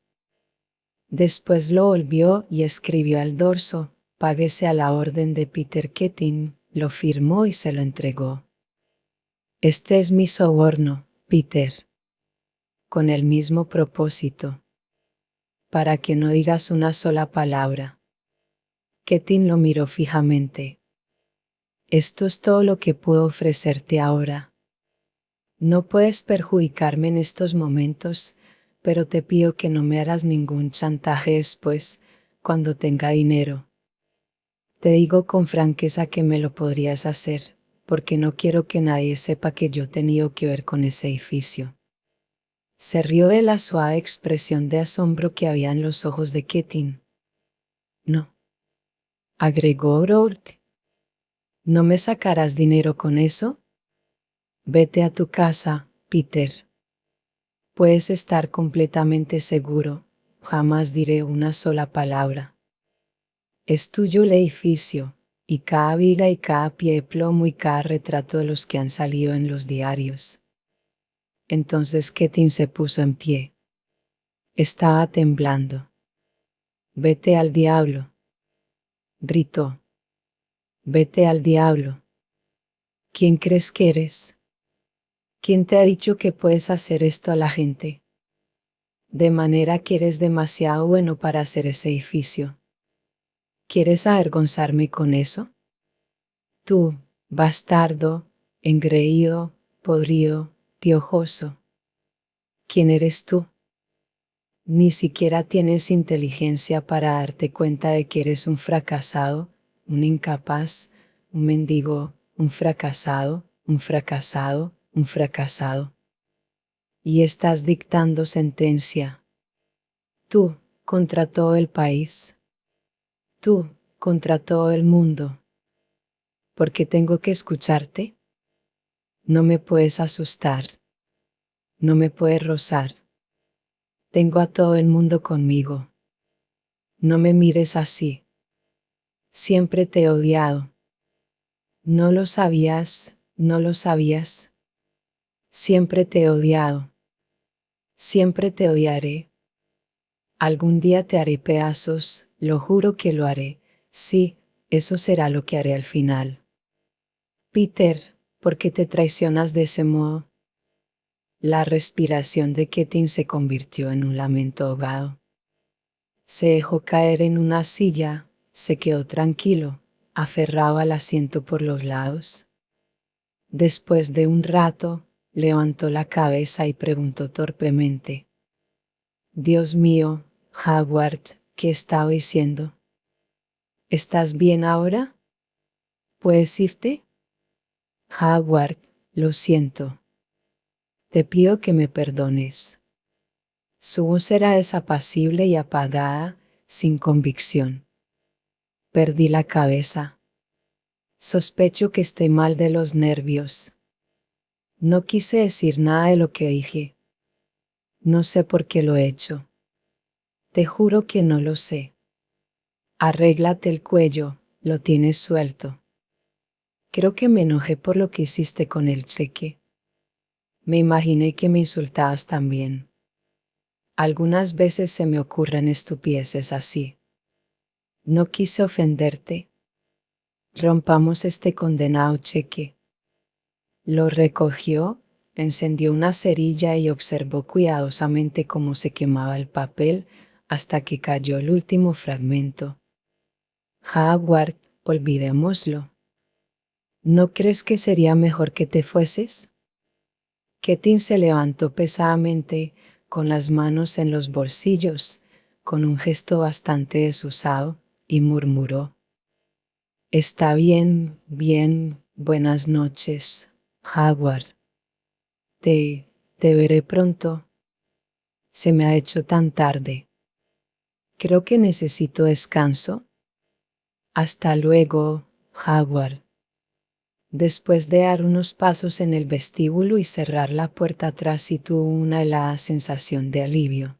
Después lo volvió y escribió al dorso, Páguese a la orden de Peter Keating, lo firmó y se lo entregó. Este es mi soborno, Peter. Con el mismo propósito. Para que no digas una sola palabra. Keating lo miró fijamente. Esto es todo lo que puedo ofrecerte ahora. No puedes perjudicarme en estos momentos, pero te pido que no me harás ningún chantaje después, cuando tenga dinero. Te digo con franqueza que me lo podrías hacer, porque no quiero que nadie sepa que yo he tenido que ver con ese edificio. Se rió de la suave expresión de asombro que había en los ojos de Keating. No, agregó O'Rourke. ¿No me sacarás dinero con eso? Vete a tu casa, Peter. Puedes estar completamente seguro, jamás diré una sola palabra. Es tuyo el edificio, y cada viga y cada pie de plomo y cada retrato de los que han salido en los diarios. Entonces Keating se puso en pie. Estaba temblando. Vete al diablo, gritó. Vete al diablo. ¿Quién crees que eres? ¿Quién te ha dicho que puedes hacer esto a la gente? De manera que eres demasiado bueno para hacer ese edificio. ¿Quieres avergonzarme con eso? Tú, bastardo, engreído, podrido, piojoso. ¿Quién eres tú? Ni siquiera tienes inteligencia para darte cuenta de que eres un fracasado, un incapaz, un mendigo, un fracasado, un fracasado, un fracasado. Y estás dictando sentencia. Tú, contra todo el país. Tú, contra todo el mundo. ¿Por qué tengo que escucharte? No me puedes asustar. No me puedes rozar. Tengo a todo el mundo conmigo. No me mires así. Siempre te he odiado. No lo sabías, no lo sabías. Siempre te he odiado. Siempre te odiaré. Algún día te haré pedazos, lo juro que lo haré. Sí, eso será lo que haré al final. Peter, ¿por qué te traicionas de ese modo? La respiración de Keating se convirtió en un lamento ahogado. Se dejó caer en una silla, se quedó tranquilo, aferrado al asiento por los lados. Después de un rato, levantó la cabeza y preguntó torpemente. Dios mío, Howard, ¿qué estaba diciendo? ¿Estás bien ahora? ¿Puedes irte? Howard, lo siento. Te pido que me perdones. Su voz era desapacible y apagada, sin convicción. Perdí la cabeza. Sospecho que estoy mal de los nervios. No quise decir nada de lo que dije. No sé por qué lo he hecho. Te juro que no lo sé. Arréglate el cuello, lo tienes suelto. Creo que me enojé por lo que hiciste con el cheque. Me imaginé que me insultabas también. Algunas veces se me ocurren estupideces así. No quise ofenderte. Rompamos este condenado cheque. Lo recogió, encendió una cerilla y observó cuidadosamente cómo se quemaba el papel hasta que cayó el último fragmento. Howard, olvidémoslo. ¿No crees que sería mejor que te fueses? Keating se levantó pesadamente, con las manos en los bolsillos, con un gesto bastante desusado, y murmuró. Está bien, bien, buenas noches, Howard. Te veré pronto. Se me ha hecho tan tarde. Creo que necesito descanso. Hasta luego, Howard. Después de dar unos pasos en el vestíbulo y cerrar la puerta atrás, y tuvo una helada sensación de alivio.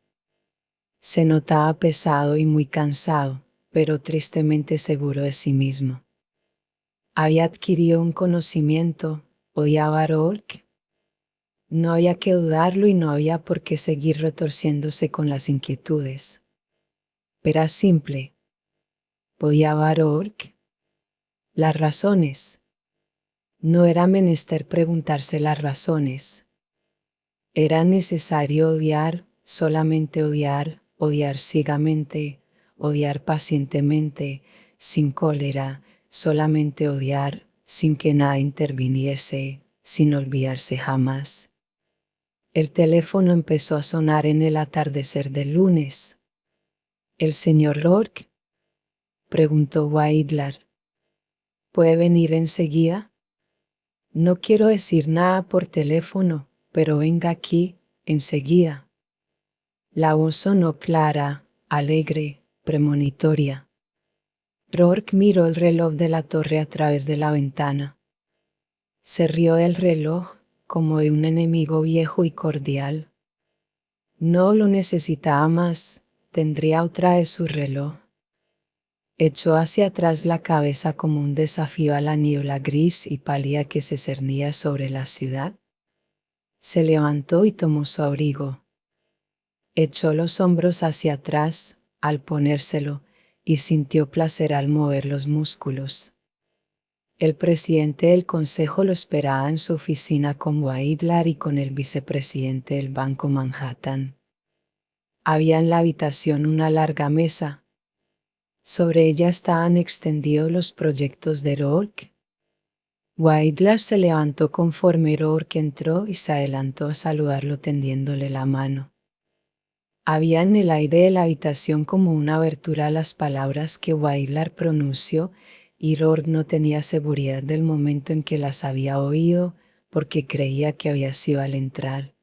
Se notaba pesado y muy cansado, pero tristemente seguro de sí mismo. Había adquirido un conocimiento, odiaba a Rourke. No había que dudarlo y no había por qué seguir retorciéndose con las inquietudes. Era simple. ¿Podía Rourke? Las razones. No era menester preguntarse las razones. Era necesario odiar, solamente odiar, odiar ciegamente, odiar pacientemente, sin cólera, solamente odiar, sin que nada interviniese, sin olvidarse jamás. El teléfono empezó a sonar en el atardecer del lunes. ¿El señor Rourke?, preguntó Waidlar. ¿Puede venir enseguida? No quiero decir nada por teléfono, pero venga aquí, enseguida. La voz sonó clara, alegre, premonitoria. Rourke miró el reloj de la torre a través de la ventana. Se rió del reloj, como de un enemigo viejo y cordial. No lo necesitaba más, tendría otra vez su reloj. Echó hacia atrás la cabeza como un desafío a la niebla gris y pálida que se cernía sobre la ciudad. Se levantó y tomó su abrigo. Echó los hombros hacia atrás, al ponérselo, y sintió placer al mover los músculos. El presidente del consejo lo esperaba en su oficina con Waidlar y con el vicepresidente del Banco Manhattan. Había en la habitación una larga mesa. Sobre ella estaban extendidos los proyectos de Rourke. Waidlar se levantó conforme Rourke entró y se adelantó a saludarlo tendiéndole la mano. Había en el aire de la habitación como una abertura a las palabras que Waidlar pronunció, y Rourke no tenía seguridad del momento en que las había oído, porque creía que había sido al entrar.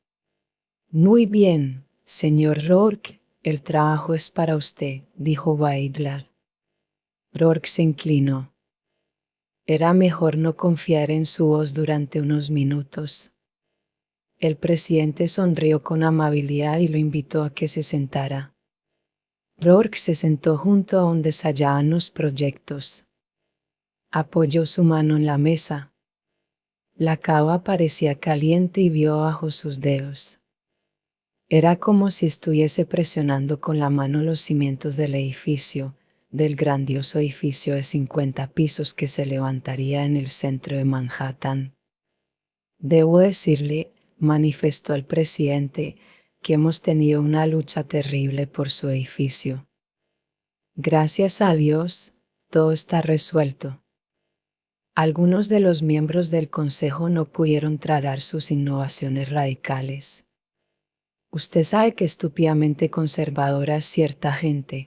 «Muy bien, señor Rourke, el trabajo es para usted», dijo Waidlar. Rourke se inclinó. Era mejor no confiar en su voz durante unos minutos. El presidente sonrió con amabilidad y lo invitó a que se sentara. Rourke se sentó junto a donde se hallaban los proyectos. Apoyó su mano en la mesa. La cava parecía caliente y vio bajo sus dedos. Era como si estuviese presionando con la mano los cimientos del edificio, del grandioso edificio de 50 pisos que se levantaría en el centro de Manhattan. «Debo decirle», manifestó el presidente, «que hemos tenido una lucha terrible por su edificio. Gracias a Dios, todo está resuelto. Algunos de los miembros del consejo no pudieron tragar sus innovaciones radicales. Usted sabe que estúpidamente conservadora es cierta gente.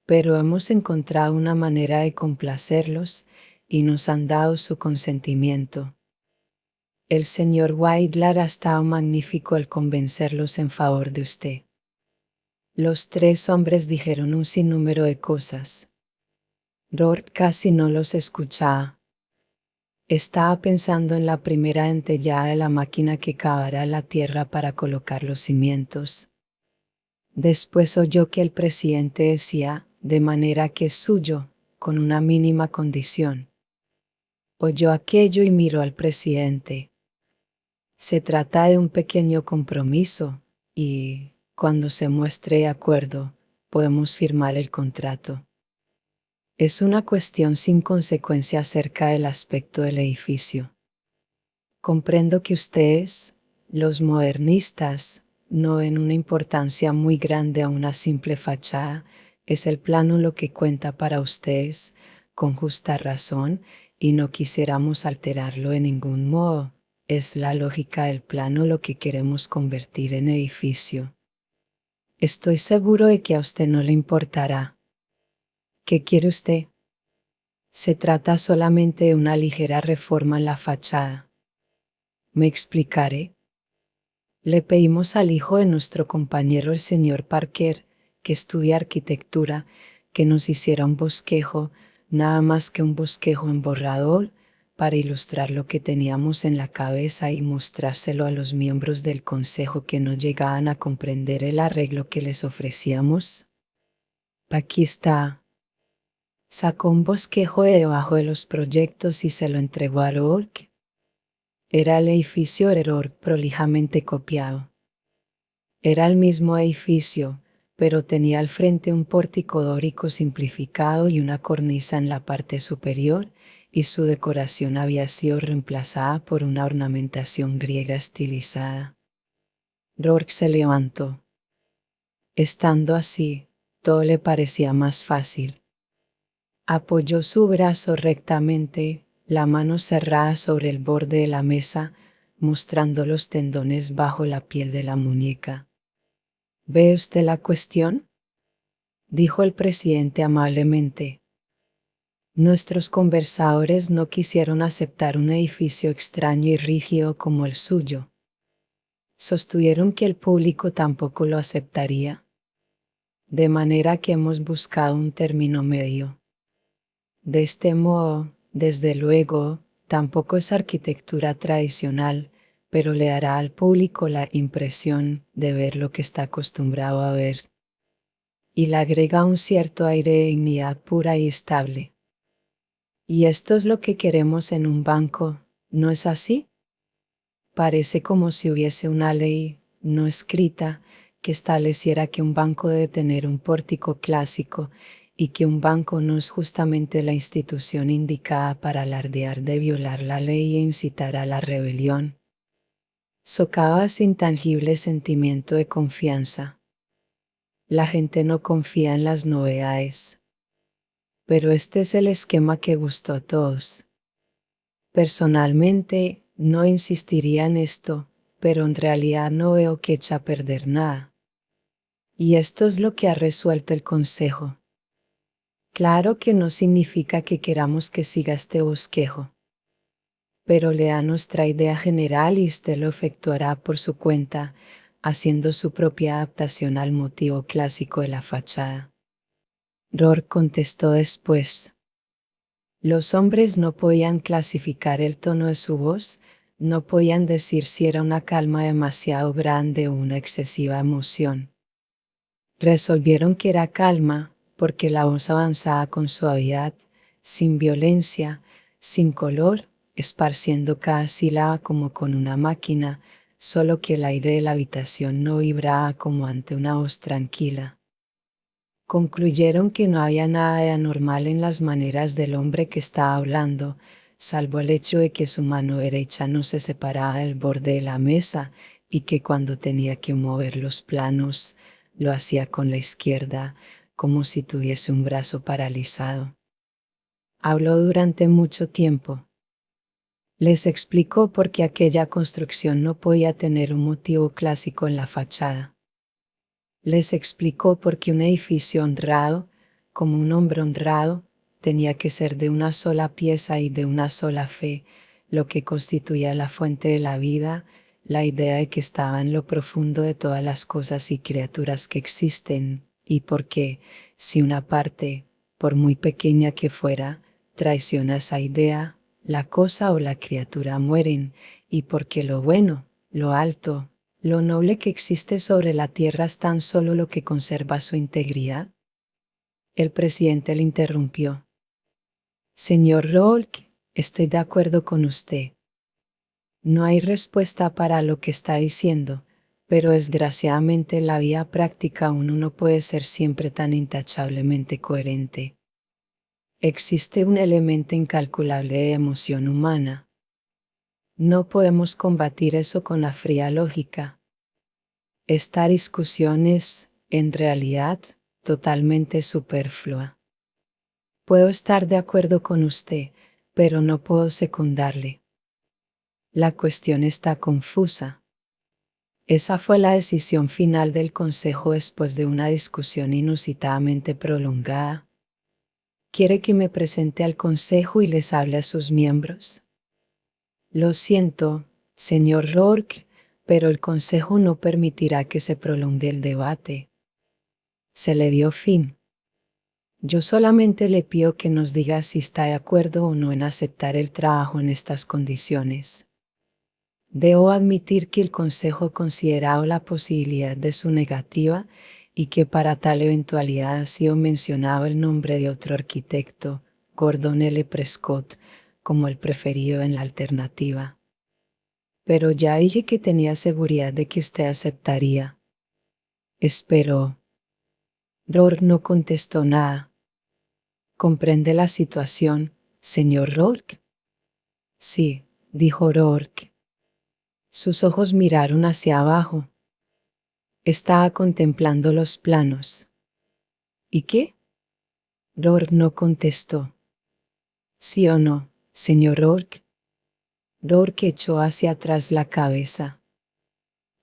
Pero hemos encontrado una manera de complacerlos y nos han dado su consentimiento. El señor Waidlar ha estado magnífico al convencerlos en favor de usted». Los tres hombres dijeron un sinnúmero de cosas. Rourke casi no los escuchaba. Estaba pensando en la primera dentellada de la máquina que cavará la tierra para colocar los cimientos. Después oyó que el presidente decía, de manera que es suyo, con una mínima condición. Oyó aquello y miró al presidente. Se trata de un pequeño compromiso, y, cuando se muestre de acuerdo, podemos firmar el contrato. Es una cuestión sin consecuencia acerca del aspecto del edificio. Comprendo que ustedes, los modernistas, no ven una importancia muy grande a una simple fachada. Es el plano lo que cuenta para ustedes, con justa razón, y no quisiéramos alterarlo de ningún modo. Es la lógica del plano lo que queremos convertir en edificio. Estoy seguro de que a usted no le importará. ¿Qué quiere usted? Se trata solamente de una ligera reforma en la fachada. ¿Me explicaré? Le pedimos al hijo de nuestro compañero el señor Parker, que estudia arquitectura, que nos hiciera un bosquejo, nada más que un bosquejo en borrador, para ilustrar lo que teníamos en la cabeza y mostrárselo a los miembros del consejo que no llegaban a comprender el arreglo que les ofrecíamos. Aquí está. Sacó un bosquejo de debajo de los proyectos y se lo entregó a Rourke. Era el edificio de Rourke prolijamente copiado. Era el mismo edificio, pero tenía al frente un pórtico dórico simplificado y una cornisa en la parte superior, y su decoración había sido reemplazada por una ornamentación griega estilizada. Rourke se levantó. Estando así, todo le parecía más fácil. Apoyó su brazo rectamente, la mano cerrada sobre el borde de la mesa, mostrando los tendones bajo la piel de la muñeca. ¿Ve usted la cuestión?, dijo el presidente amablemente. Nuestros conversadores no quisieron aceptar un edificio extraño y rígido como el suyo. Sostuvieron que el público tampoco lo aceptaría. De manera que hemos buscado un término medio. De este modo, desde luego, tampoco es arquitectura tradicional, pero le dará al público la impresión de ver lo que está acostumbrado a ver. Y le agrega un cierto aire de dignidad pura y estable. Y esto es lo que queremos en un banco, ¿no es así? Parece como si hubiese una ley, no escrita, que estableciera que un banco debe tener un pórtico clásico y que un banco no es justamente la institución indicada para alardear de violar la ley e incitar a la rebelión. Socava ese intangible sentimiento de confianza. La gente no confía en las novedades. Pero este es el esquema que gustó a todos. Personalmente, no insistiría en esto, pero en realidad no veo que echa a perder nada. Y esto es lo que ha resuelto el Consejo. Claro que no significa que queramos que siga este bosquejo. Pero lea nuestra idea general y usted lo efectuará por su cuenta, haciendo su propia adaptación al motivo clásico de la fachada. Rourke contestó después. Los hombres no podían clasificar el tono de su voz, no podían decir si era una calma demasiado grande o una excesiva emoción. Resolvieron que era calma, porque la voz avanzaba con suavidad, sin violencia, sin color, esparciendo cada sílaba como con una máquina, solo que el aire de la habitación no vibraba como ante una voz tranquila. Concluyeron que no había nada de anormal en las maneras del hombre que estaba hablando, salvo el hecho de que su mano derecha no se separaba del borde de la mesa y que cuando tenía que mover los planos, lo hacía con la izquierda, como si tuviese un brazo paralizado. Habló durante mucho tiempo. Les explicó por qué aquella construcción no podía tener un motivo clásico en la fachada. Les explicó por qué un edificio honrado, como un hombre honrado, tenía que ser de una sola pieza y de una sola fe, lo que constituía la fuente de la vida, la idea de que estaba en lo profundo de todas las cosas y criaturas que existen, y por qué, si una parte, por muy pequeña que fuera, traiciona esa idea, la cosa o la criatura mueren, y porque lo bueno, lo alto, lo noble que existe sobre la tierra es tan solo lo que conserva su integridad. El presidente le interrumpió. Señor Rourke, estoy de acuerdo con usted. No hay respuesta para lo que está diciendo, pero desgraciadamente en la vida práctica uno no puede ser siempre tan intachablemente coherente. Existe un elemento incalculable de emoción humana. No podemos combatir eso con la fría lógica. Esta discusión es, en realidad, totalmente superflua. Puedo estar de acuerdo con usted, pero no puedo secundarle. La cuestión está confusa. Esa fue la decisión final del Consejo después de una discusión inusitadamente prolongada. ¿Quiere que me presente al Consejo y les hable a sus miembros? Lo siento, señor Rourke, pero el Consejo no permitirá que se prolongue el debate. Se le dio fin. Yo solamente le pido que nos diga si está de acuerdo o no en aceptar el trabajo en estas condiciones. Debo admitir que el Consejo ha considerado la posibilidad de su negativa y que para tal eventualidad ha sido mencionado el nombre de otro arquitecto, Gordon L. Prescott, como el preferido en la alternativa. Pero ya dije que tenía seguridad de que usted aceptaría. Espero. Rourke no contestó nada. ¿Comprende la situación, señor Rourke? Sí, dijo Rourke. Sus ojos miraron hacia abajo. Estaba contemplando los planos. ¿Y qué? Rourke no contestó. ¿Sí o no, señor Rourke? Rourke echó hacia atrás la cabeza.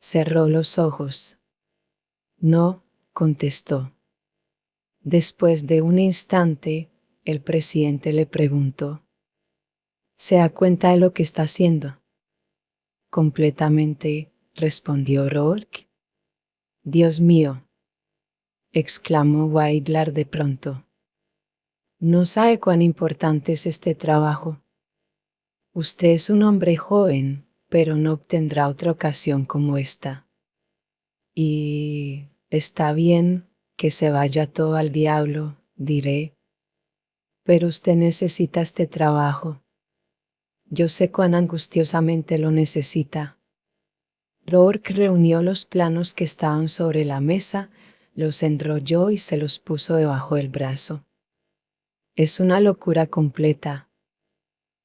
Cerró los ojos. No, contestó. Después de un instante, el presidente le preguntó: ¿se da cuenta de lo que está haciendo? Completamente, respondió Rourke. Dios mío, exclamó Wilder de pronto. No sabe cuán importante es este trabajo. Usted es un hombre joven, pero no obtendrá otra ocasión como esta. Y está bien que se vaya todo al diablo, diré. Pero usted necesita este trabajo. Yo sé cuán angustiosamente lo necesita. Rourke reunió los planos que estaban sobre la mesa, los enrolló y se los puso debajo del brazo. Es una locura completa,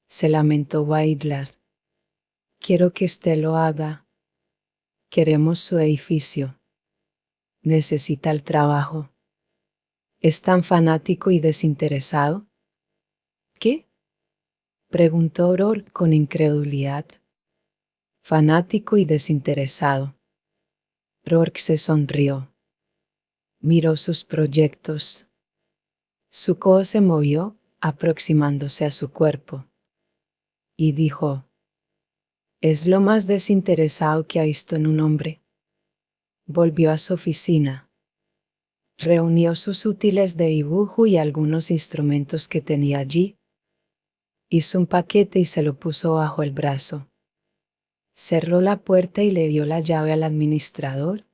se lamentó Wilder. Quiero que usted lo haga. Queremos su edificio. Necesita el trabajo. ¿Es tan fanático y desinteresado? ¿Qué? Preguntó Rourke con incredulidad. Fanático y desinteresado. Rourke se sonrió. Miró sus proyectos. Su codo se movió, aproximándose a su cuerpo. Y dijo: es lo más desinteresado que ha visto en un hombre. Volvió a su oficina. Reunió sus útiles de dibujo y algunos instrumentos que tenía allí. Hizo un paquete y se lo puso bajo el brazo. Cerró la puerta y le dio la llave al administrador.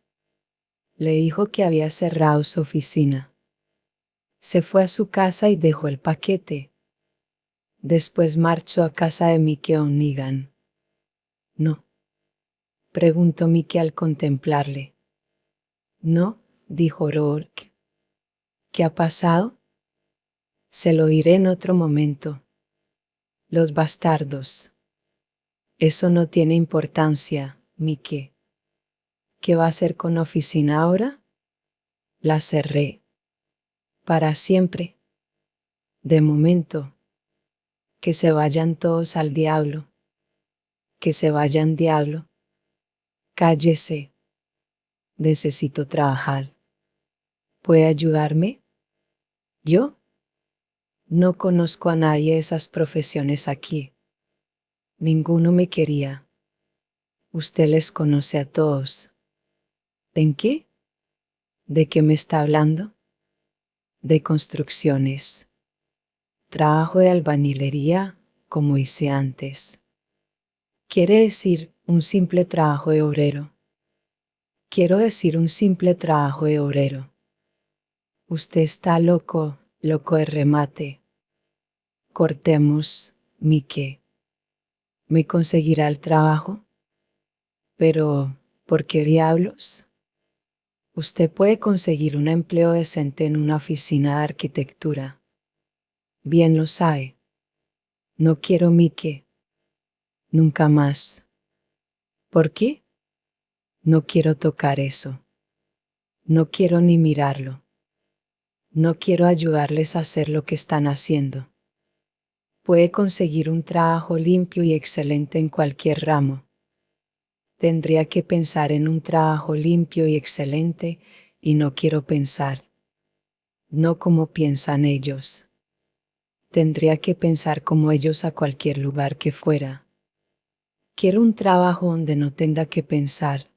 Le dijo que había cerrado su oficina. Se fue a su casa y dejó el paquete. Después marchó a casa de Mickey O'Negan. ¿No?, preguntó Mickey al contemplarle. No, dijo Rourke. ¿Qué ha pasado? Se lo diré en otro momento. Los bastardos. Eso no tiene importancia, Mickey. ¿Qué va a hacer con la oficina ahora? La cerré. Para siempre. De momento. Que se vayan todos al diablo. Que se vayan, diablo. Cállese. Necesito trabajar. ¿Puede ayudarme? ¿Yo? No conozco a nadie de esas profesiones aquí. Ninguno me quería. Usted les conoce a todos. ¿En qué? ¿De qué me está hablando? De construcciones. Trabajo de albañilería, como hice antes. Quiere decir un simple trabajo de obrero. Quiero decir un simple trabajo de obrero. Usted está loco, loco de remate. Cortemos, Mickey. ¿Me conseguirá el trabajo? Pero, ¿por qué diablos? Usted puede conseguir un empleo decente en una oficina de arquitectura. Bien lo sabe. No quiero, Mickey. Nunca más. ¿Por qué? No quiero tocar eso. No quiero ni mirarlo. No quiero ayudarles a hacer lo que están haciendo. Puede conseguir un trabajo limpio y excelente en cualquier ramo. Tendría que pensar en un trabajo limpio y excelente, y no quiero pensar. No como piensan ellos. Tendría que pensar como ellos a cualquier lugar que fuera. Quiero un trabajo donde no tenga que pensar.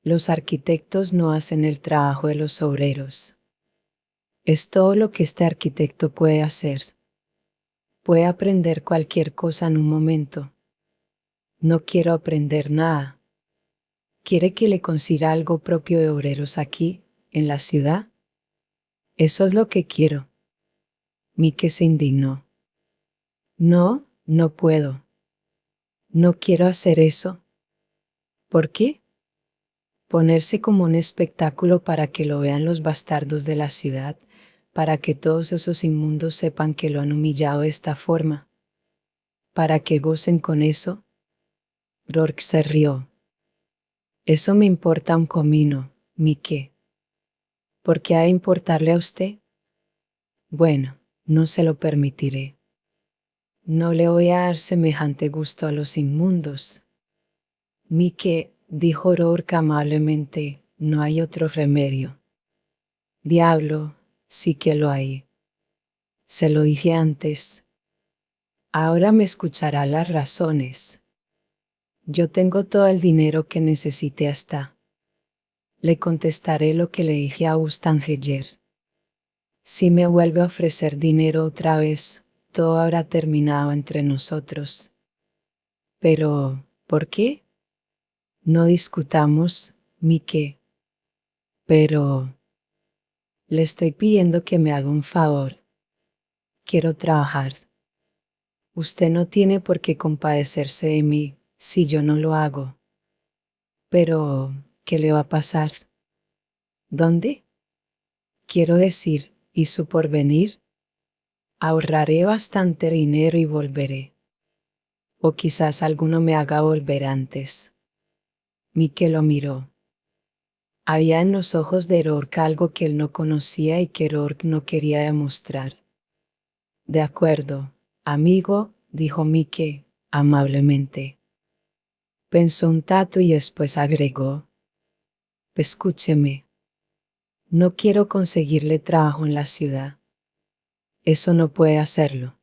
Los arquitectos no hacen el trabajo de los obreros. Es todo lo que este arquitecto puede hacer. Puede aprender cualquier cosa en un momento. No quiero aprender nada. ¿Quiere que le consiga algo propio de obreros aquí, en la ciudad? Eso es lo que quiero. Mickey se indignó. No, no puedo. No quiero hacer eso. ¿Por qué? Ponerse como un espectáculo para que lo vean los bastardos de la ciudad, para que todos esos inmundos sepan que lo han humillado de esta forma. Para que gocen con eso. Rourke se rió. Eso me importa un comino, ¿mi qué? ¿Por qué ha de importarle a usted? Bueno, no se lo permitiré. No le voy a dar semejante gusto a los inmundos. Mi qué, dijo Rourke amablemente, no hay otro remedio. Diablo, sí que lo hay. Se lo dije antes. Ahora me escuchará las razones. Yo tengo todo el dinero que necesite hasta. Le contestaré lo que le dije a Ustangeyer. Si me vuelve a ofrecer dinero otra vez, todo habrá terminado entre nosotros. Pero, ¿por qué? No discutamos, mi qué. Pero, le estoy pidiendo que me haga un favor. Quiero trabajar. Usted no tiene por qué compadecerse de mí si yo no lo hago. Pero, ¿qué le va a pasar? ¿Dónde? Quiero decir, ¿y su porvenir? Ahorraré bastante dinero y volveré. O quizás alguno me haga volver antes. Mickey lo miró. Había en los ojos de Rourke algo que él no conocía y que Rourke no quería demostrar. De acuerdo, amigo, dijo Mickey, amablemente. Pensó un tato y después agregó. Escúcheme. No quiero conseguirle trabajo en la ciudad. Eso no puede hacerlo.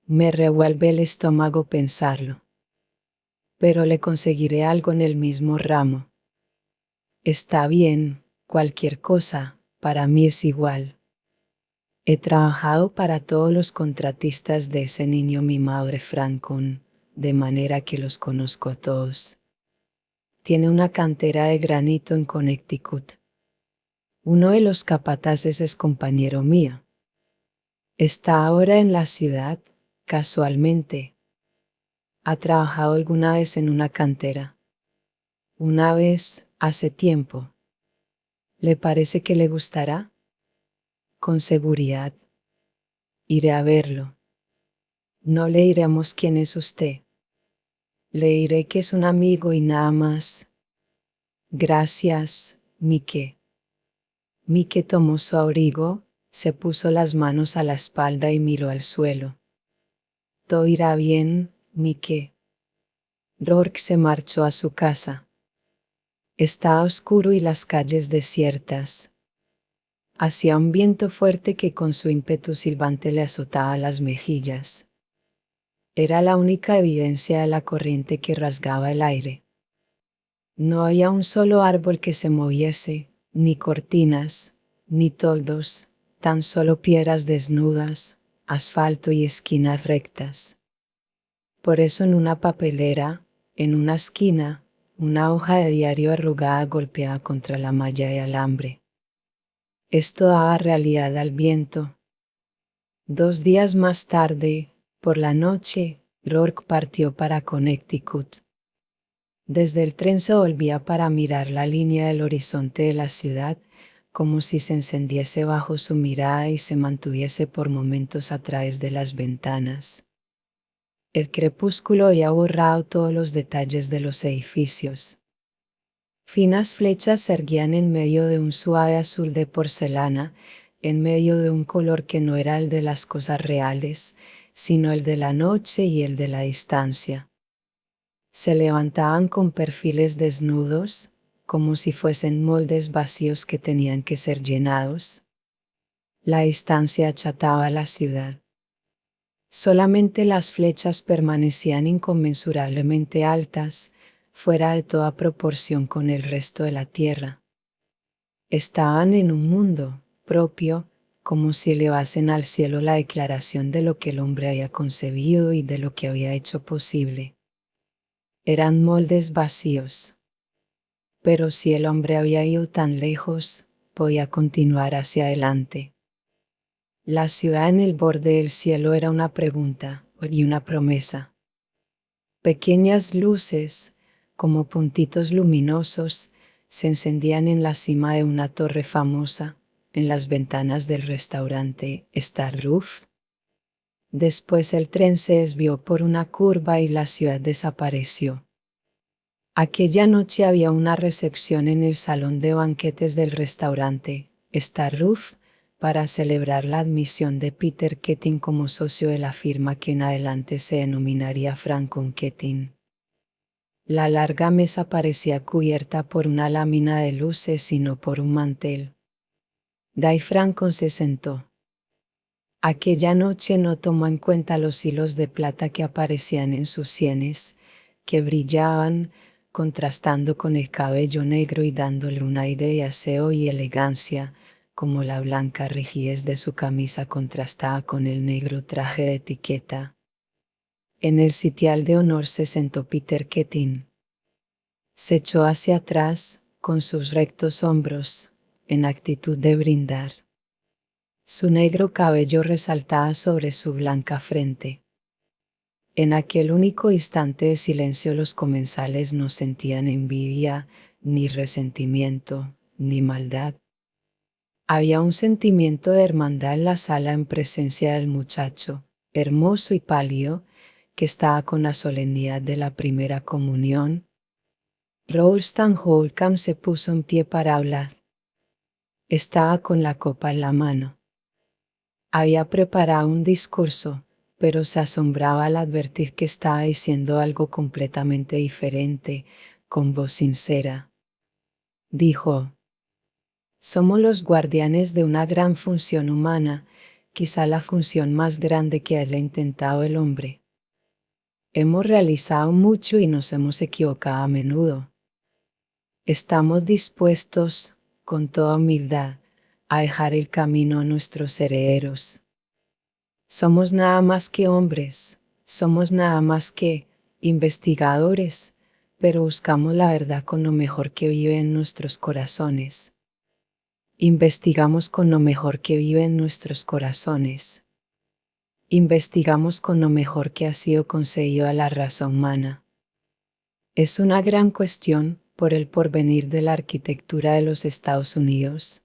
Me revuelve el estómago pensarlo. Pero le conseguiré algo en el mismo ramo. Está bien, cualquier cosa, para mí es igual. He trabajado para todos los contratistas de ese niño mimado de Francon, de manera que los conozco a todos. Tiene una cantera de granito en Connecticut. Uno de los capataces es compañero mío. Está ahora en la ciudad, casualmente. ¿Ha trabajado alguna vez en una cantera? Una vez, hace tiempo. ¿Le parece que le gustará? Con seguridad. Iré a verlo. No le diremos quién es usted. Le diré que es un amigo y nada más. Gracias, Mickey. Mickey tomó su abrigo, se puso las manos a la espalda y miró al suelo. Todo irá bien, Mickey. Rourke se marchó a su casa. Estaba oscuro y las calles desiertas. Hacía un viento fuerte que con su ímpetu silbante le azotaba las mejillas. Era la única evidencia de la corriente que rasgaba el aire. No había un solo árbol que se moviese, ni cortinas, ni toldos, tan solo piedras desnudas, asfalto y esquinas rectas. Por eso en una papelera, en una esquina, una hoja de diario arrugada golpeaba contra la malla de alambre. Esto daba realidad al viento. 2 días más tarde, por la noche, Rourke partió para Connecticut. Desde el tren se volvía para mirar la línea del horizonte de la ciudad, como si se encendiese bajo su mirada y se mantuviese por momentos a través de las ventanas. El crepúsculo había borrado todos los detalles de los edificios. Finas flechas se erguían en medio de un suave azul de porcelana, en medio de un color que no era el de las cosas reales, sino el de la noche y el de la distancia. Se levantaban con perfiles desnudos, como si fuesen moldes vacíos que tenían que ser llenados. La distancia achataba la ciudad. Solamente las flechas permanecían inconmensurablemente altas, fuera de toda proporción con el resto de la tierra. Estaban en un mundo propio, como si elevasen al cielo la declaración de lo que el hombre había concebido y de lo que había hecho posible. Eran moldes vacíos. Pero si el hombre había ido tan lejos, podía continuar hacia adelante. La ciudad en el borde del cielo era una pregunta y una promesa. Pequeñas luces, como puntitos luminosos, se encendían en la cima de una torre famosa, en las ventanas del restaurante Star Roof. Después el tren se desvió por una curva y la ciudad desapareció. Aquella noche había una recepción en el salón de banquetes del restaurante Star Roof para celebrar la admisión de Peter Ketting como socio de la firma que en adelante se denominaría Franklin Ketting. La larga mesa parecía cubierta por una lámina de luces y no por un mantel. Dai Franklin se sentó. Aquella noche no tomó en cuenta los hilos de plata que aparecían en sus sienes, que brillaban, contrastando con el cabello negro y dándole un aire de aseo y elegancia, como la blanca rigidez de su camisa contrastaba con el negro traje de etiqueta. En el sitial de honor se sentó Peter Ketting. Se echó hacia atrás, con sus rectos hombros, en actitud de brindar. Su negro cabello resaltaba sobre su blanca frente. En aquel único instante de silencio los comensales no sentían envidia, ni resentimiento, ni maldad. Había un sentimiento de hermandad en la sala en presencia del muchacho, hermoso y pálido, que estaba con la solemnidad de la primera comunión. Ralston Holcomb se puso en pie para hablar. Estaba con la copa en la mano. Había preparado un discurso, pero se asombraba al advertir que estaba diciendo algo completamente diferente, con voz sincera. Dijo: somos los guardianes de una gran función humana, quizá la función más grande que haya intentado el hombre. Hemos realizado mucho y nos hemos equivocado a menudo. Estamos dispuestos, con toda humildad, a dejar el camino a nuestros herederos. Somos nada más que hombres, somos nada más que investigadores, pero buscamos la verdad con lo mejor que vive en nuestros corazones. Investigamos con lo mejor que vive en nuestros corazones. Investigamos con lo mejor que ha sido concedido a la raza humana. Es una gran cuestión por el porvenir de la arquitectura de los Estados Unidos.